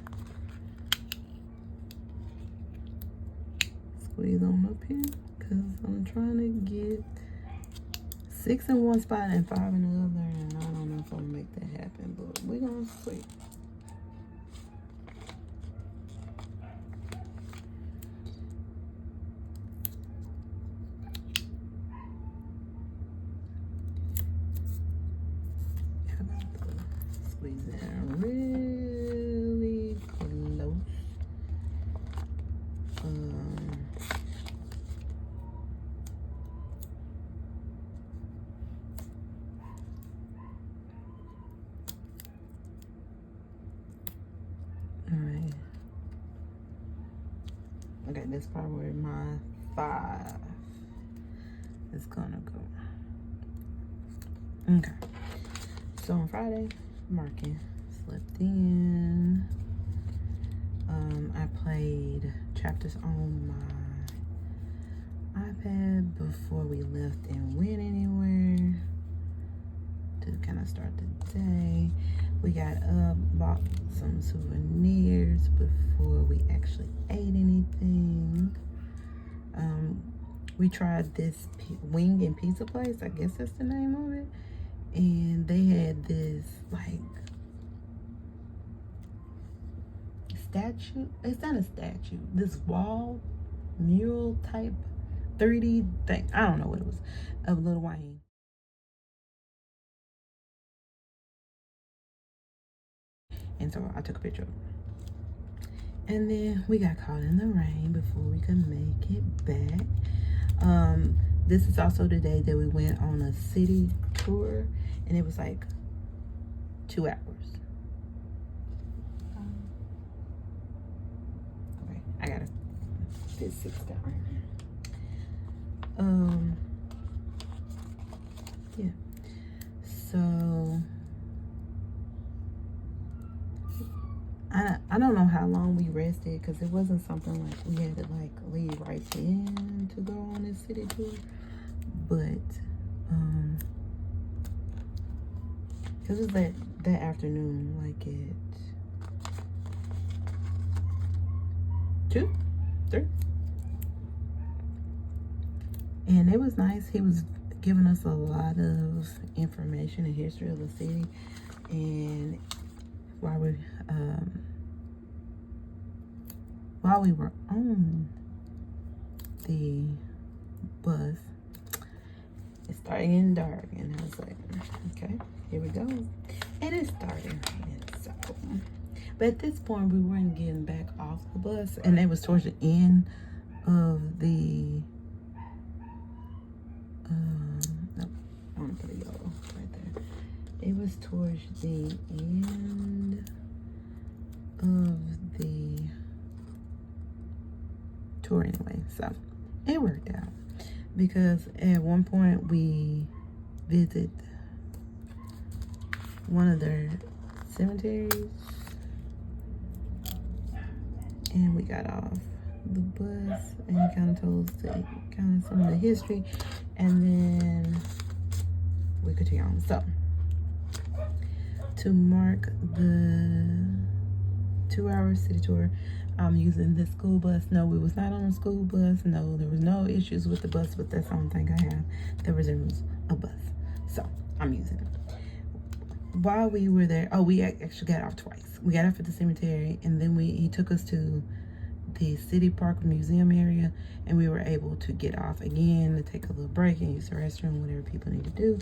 squeeze on up here, because I'm trying to get 6 in one spot and 5 in the other, and I don't know if I'm gonna make that happen, but we're gonna see. Squeeze that really close. Alright. Okay, this part where my 5 is gonna go. Okay. So on Friday, marking, slept in. I played chapters on my iPad before we left and went anywhere to kind of start the day. We got up, bought some souvenirs before we actually ate anything. We tried this wing and pizza place. I guess that's the name of it. and they had this like statue. It's not a statue. This wall mural type 3D thing. I don't know what it was, of Lil Wayne. And so I took a picture of it. And then we got caught in the rain before we could make it back. This is also the day that we went on a city tour, and it was like 2 hours. Okay, I gotta fit 6 down. Yeah. So I don't know how long we rested, because it wasn't something like we had to like leave right then to go on this city tour, but it was that afternoon, like at 2, 3, and it was nice. He was giving us a lot of information and history of the city, and while we were on the bus, it started getting dark, and I was like, okay, here we go. And it started raining, so. But at this point, we weren't getting back off the bus, and it was towards the end of the, no, I want to put a yellow right there. It was towards the end of the tour anyway, so it worked out, because at one point we visited one of their cemeteries, and we got off the bus, and he kind of told us kind of some of the history, and then we continue on. So to mark the 2-hour city tour, I'm using the school bus. No, we was not on a school bus. No, there was no issues with the bus, but that's the only thing I have that resembles a bus. So I'm using it. While we were there, oh, we actually got off twice. We got off at the cemetery, and then he took us to the city park museum area, and we were able to get off again to take a little break and use the restroom, whatever people need to do.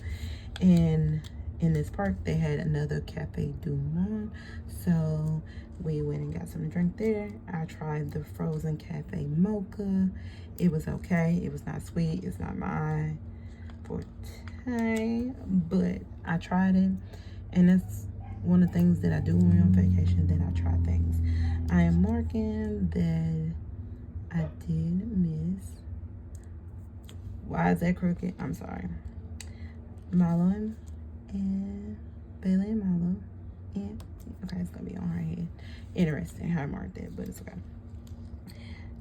And in this park, they had another Cafe Du Monde, so we went and got some drink there. I tried the frozen cafe mocha. It was okay. It was not sweet. It's not my forte, but I tried it, and that's one of the things that I do when we're on vacation, that I try things. I am marking that I did miss. Why is that crooked? I'm sorry. Milo and Bailey and Milo. And okay, it's gonna be on her head. Interesting how I marked it, but it's okay.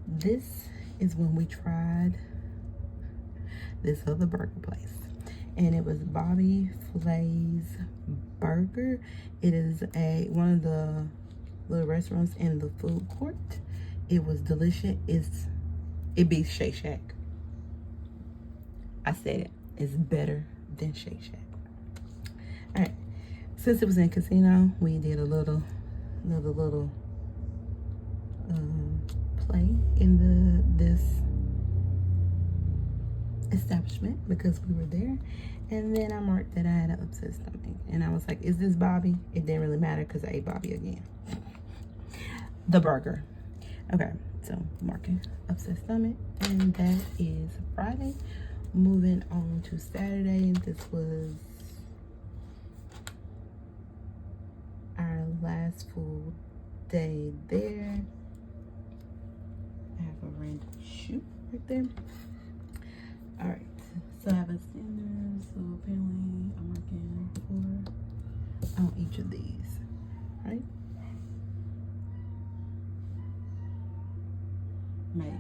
This is when we tried this other burger place, and it was Bobby Flay's Burger. It is one of the little restaurants in the food court. It was delicious. It beats Shake Shack. I said it. It's better than Shake Shack. All right. Since it was in casino, we did another little play in this establishment, because we were there. And then I marked that I had an upset stomach, and I was like, is this Bobby? It didn't really matter, because I ate Bobby again. The burger. Okay, so marking upset stomach, and that is Friday. Moving on to Saturday. This was our last full day there. I have a random shoot right there. All right, so I have a standard, so apparently I'm working 4 on each of these, right? Maybe.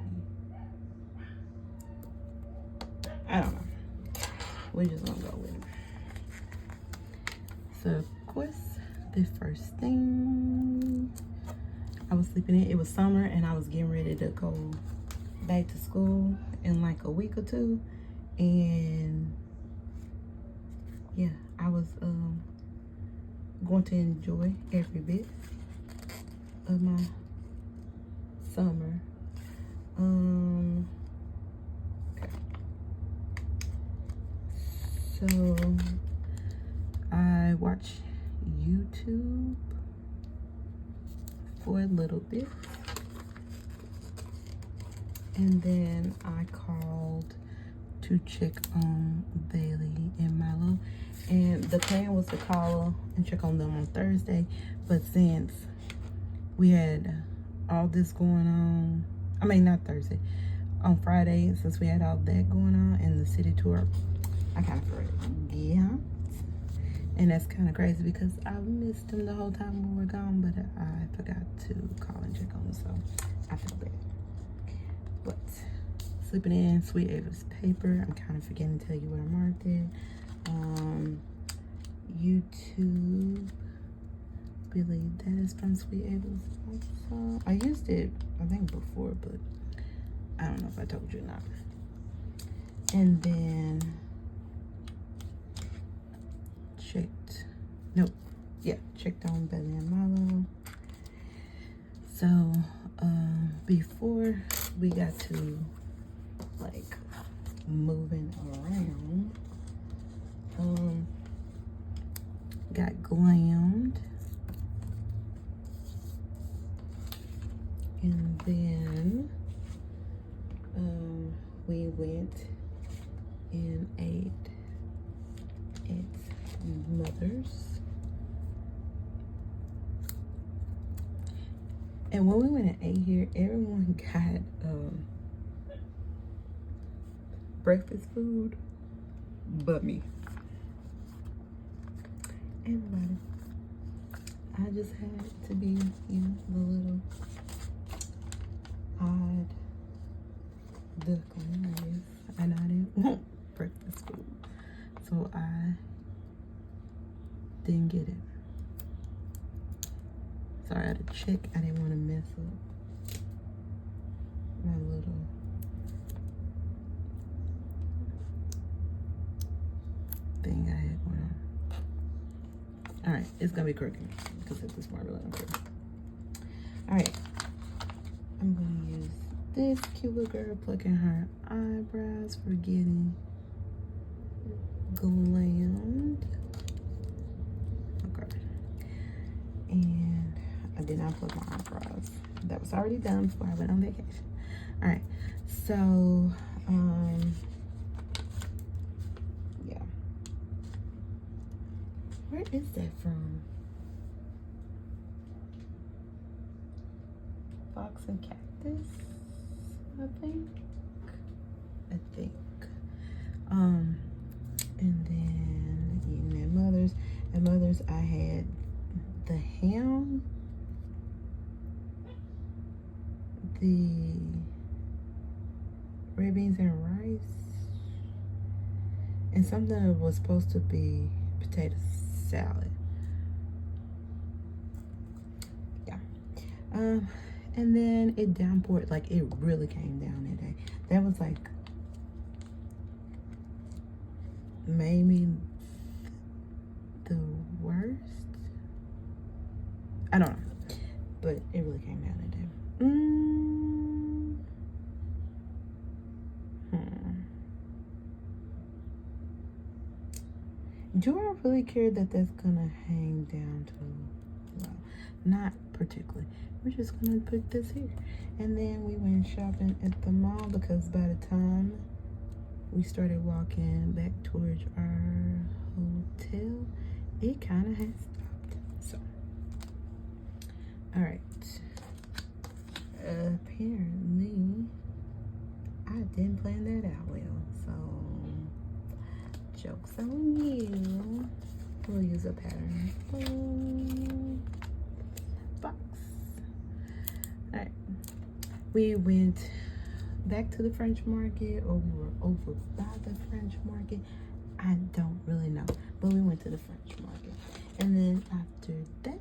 I don't know. We're just gonna go with it. So, of course, the first thing, I was sleeping in. It was summer, and I was getting ready to go back to school in like a week or two, and yeah, I was going to enjoy every bit of my summer. Okay. So I watched YouTube for a little bit, and then I called to check on Bailey and Milo, and the plan was to call and check on them on Thursday, but since we had all this going on, I mean not Thursday, on Friday, since we had all that going on and the city tour, I kind of forgot. Yeah. And that's kind of crazy because I missed him the whole time we were gone, but I forgot to call and check on him, so I feel bad. But slipping in Sweet Ava's paper, I'm kind of forgetting to tell you where I marked it. YouTube, believe that is from Sweet Ava's also. I used it, I think, before, but I don't know if I told you or not. And then checked on Bailey and Milo. So before we got to like moving around, got glammed, and then we went and ate at Mother's. And when we went and ate here, everyone got breakfast food but me. Everybody. I just had to be, you know, the little odd duckling, I guess. And I didn't want breakfast food, so I didn't get it. Sorry, I had to check. I didn't want to mess up my little thing I had going on. All right, it's gonna be crooked because it's this marble on crooked. All right, I'm gonna use this cute little girl plucking her eyebrows for getting glammed. Okay, and I did not pluck my eyebrows. That was already done before I went on vacation. All right, so yeah. Where is that from? Fox and Cactus, I think. And then eating at Mother's. At Mother's, I had the ham, the red beans and rice, and something that was supposed to be potato salad. Yeah. And then it downpoured, like it really came down that day. That was like maybe the worst. I don't know, but it really came down that day. Do I really care that that's gonna hang down to? Well, not particularly. We're just gonna put this here. And then we went shopping at the mall because by the time we started walking back towards our hotel, it kind of had stopped. So, all right. Apparently, I didn't plan that out well. So, joke's on you. We'll use a pattern box. All right. We went back to the French market, or we were over by the French market. I don't really know, but we went to the French market. And then after that,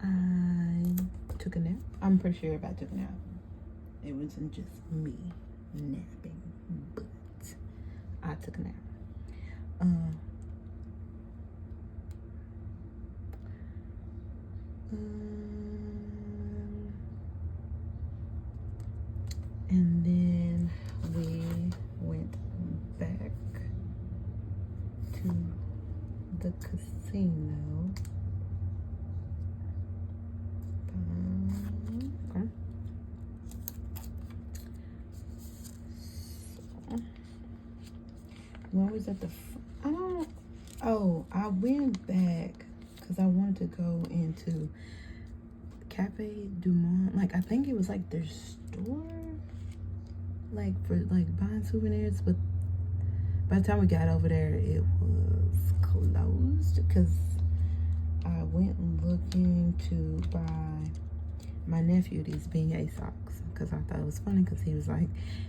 I took a nap. I'm pretty sure if I took a nap, it wasn't just me napping, but I took a nap. Um, and then we went back to the casino. Okay. So, when was at the? I don't. Oh, I went back because I wanted to go into Cafe Du Monde. Like, I think it was like their store, like for like buying souvenirs. But by the time we got over there, it was closed because I went looking to buy my nephew these beignet socks because I thought it was funny because he was like,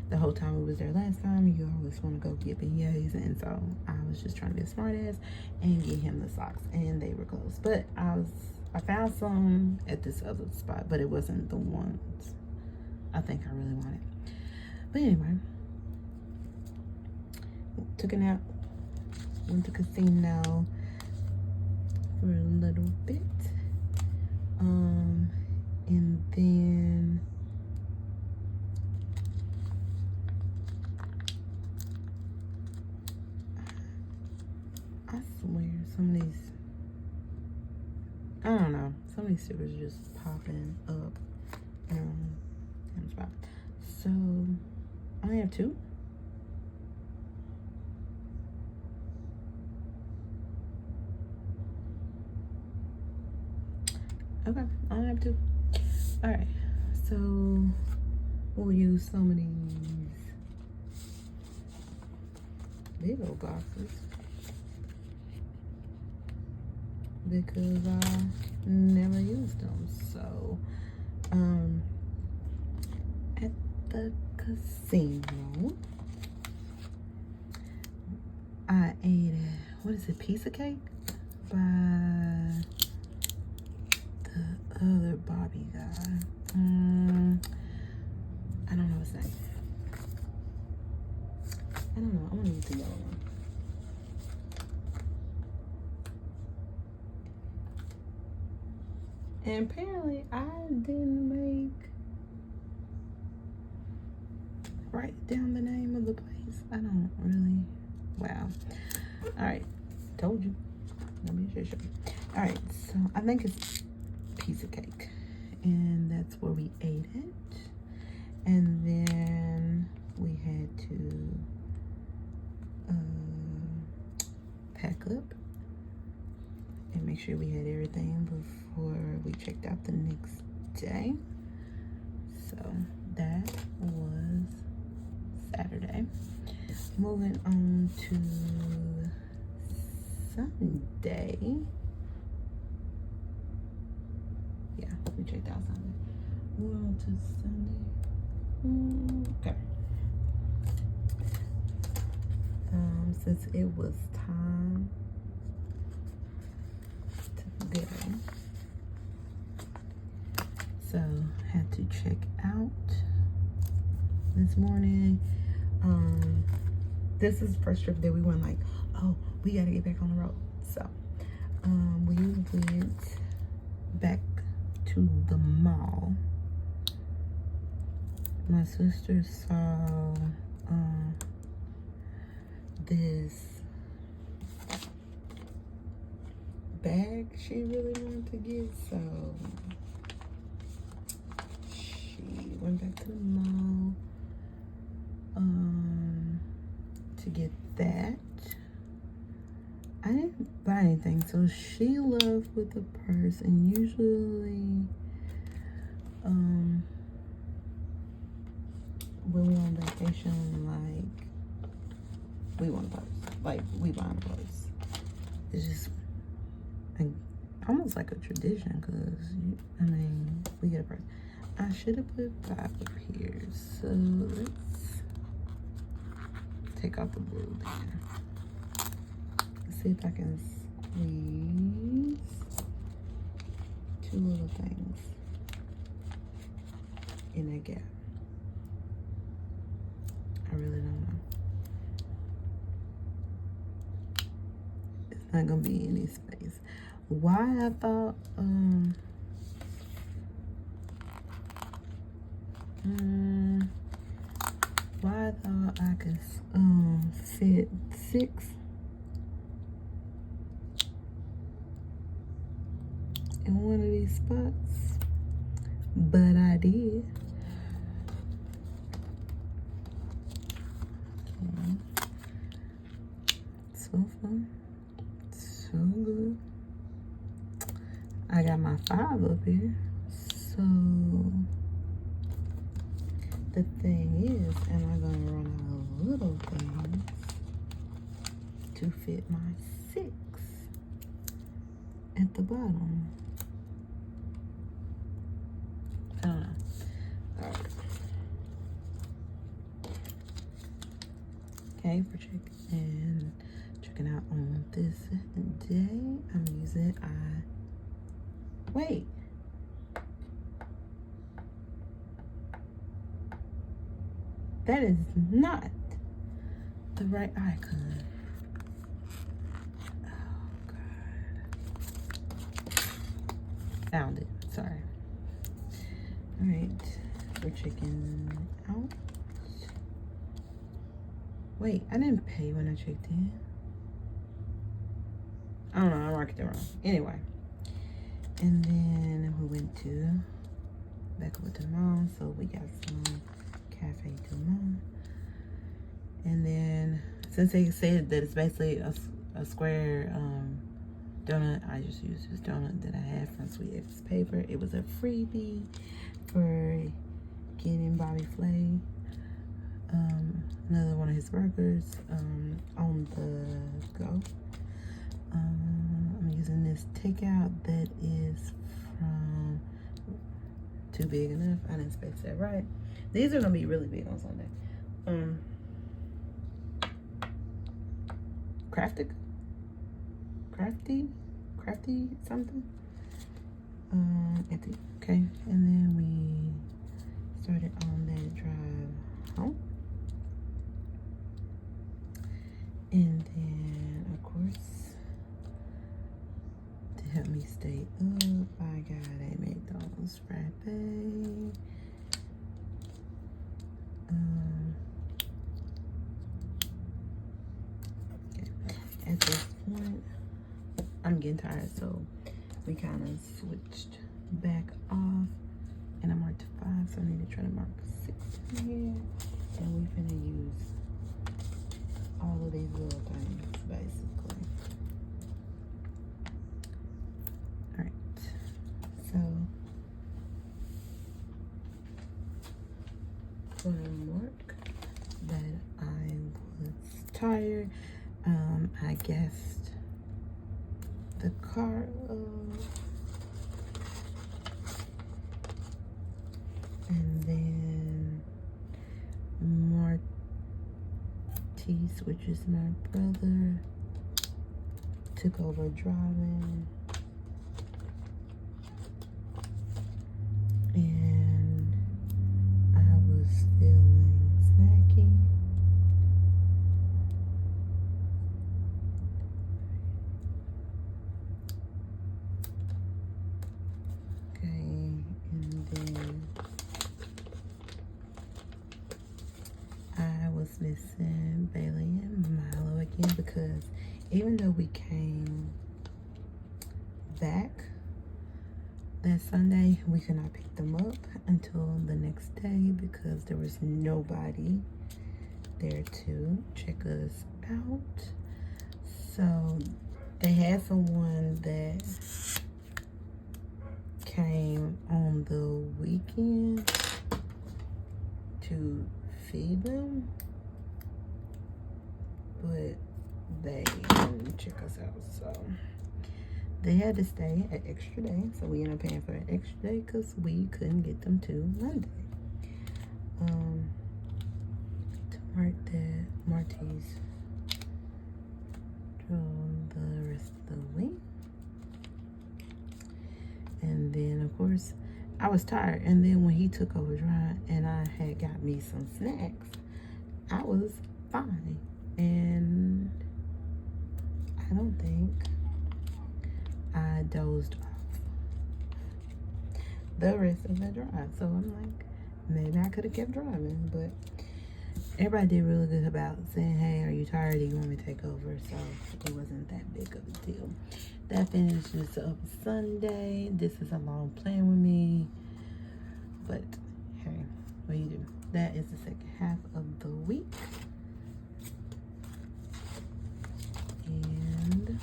the whole time we was there last time, you always want to go get beignets, and so I was just trying to be a smart ass and get him the socks, and they were closed. But I found some at this other spot, but it wasn't the ones I think I really wanted. But anyway, took a nap, went to casino for a little bit, and then I swear some of these, I don't know, some of these stickers are just popping up. So I only have 2. Okay, I only have 2. All right, so we'll use some of these big old boxes because I never used them. So, at the casino, I ate what is it, piece of cake by the other Bobby guy. I don't know his name. I don't know. I want to use the yellow one. And apparently I didn't write down the name of the place. I don't really. Wow. All right. Told you. Let me just show you. All right. So I think it's piece of cake. And that's where we ate it. And then we had to pack up and make sure we had everything before we checked out the next day. So that was Saturday. Moving on to Sunday. Yeah, we checked out Sunday. Moving on to Sunday. Okay. Since it was time to go, so had to check out this morning. This is the first trip that we went like, oh, we gotta get back on the road. So we went back to the mall. My sister saw this bag she really wanted to get, so she went back to the mall to get that. I didn't buy anything, so she left with a purse, and usually when we're on vacation, like, we want a purse. Like, we buy a purse. It's just almost like a tradition, because, I mean, we get a purse. I should have put 5 up here, so let's take out the blue then. Let's see if I can squeeze 2 little things in that gap. I really don't know. Not gonna be any space. Why I thought why I thought I could fit 6 in one of these spots, but I did. Okay. So fun, so good. I got my 5 up here, so the thing is, am I gonna run out of little things to fit my 6 at the bottom? I don't know. All right. Okay, for checking out on this day, I'm using wait. That is not the right icon. Oh, God. Found it. Sorry. All right. We're checking out. Wait, I didn't pay when I checked in. I don't know. I marked it wrong. Anyway. And then we went to back over to the mall. So we got some Cafe du Monde. And then since they said that it's basically a square donut, I just used this donut that I had from Sweet X Paper. It was a freebie for getting Bobby Flay another one of his burgers on the go. I'm using this takeout that is from Too Big Enough. I didn't space that right. These are gonna be really big on Sunday. Crafty something. Empty. Okay, and then we started on that drive home. And then, of course, to help me stay up, I got a McDonald's frappe. Okay. At this point, I'm getting tired, so we kind of switched back off. And I marked 5, so I need to try to mark 6 in here. And we're gonna use all of these little things, basically. All right, so for work that I was tired, I guessed the car and then which is my brother, took over driving, and I was feeling snacky. Okay, and then I was missing Bailey and Milo again because even though we came back that Sunday, we could not pick them up until the next day because there was nobody there to check us out. So they had someone that came on the weekend to feed them, but they didn't check us out, so they had to stay an extra day. So we ended up paying for an extra day because we couldn't get them to Monday. To mark that, Marty's drove the rest of the week, and then of course I was tired, and then when he took over drive and I had got me some snacks, I was fine. And I don't think dozed off the rest of the drive. So I'm like, maybe I could have kept driving, but everybody did really good about saying, hey, are you tired? Do you want me to take over? So it wasn't that big of a deal. That finishes up Sunday. This is a long plan with me, but hey, what do you do? That is the second half of the week. And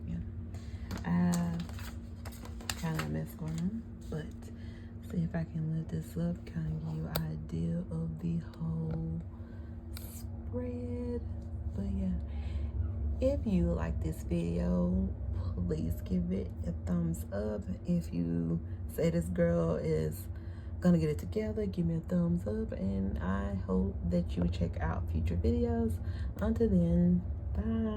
yeah, I kind of messed around, but see if I can lift this up, kind of give you an idea of the whole spread. But yeah, if you like this video, please give it a thumbs up. If you say this girl is gonna get it together, give me a thumbs up, and I hope that you check out future videos. Until then, bye.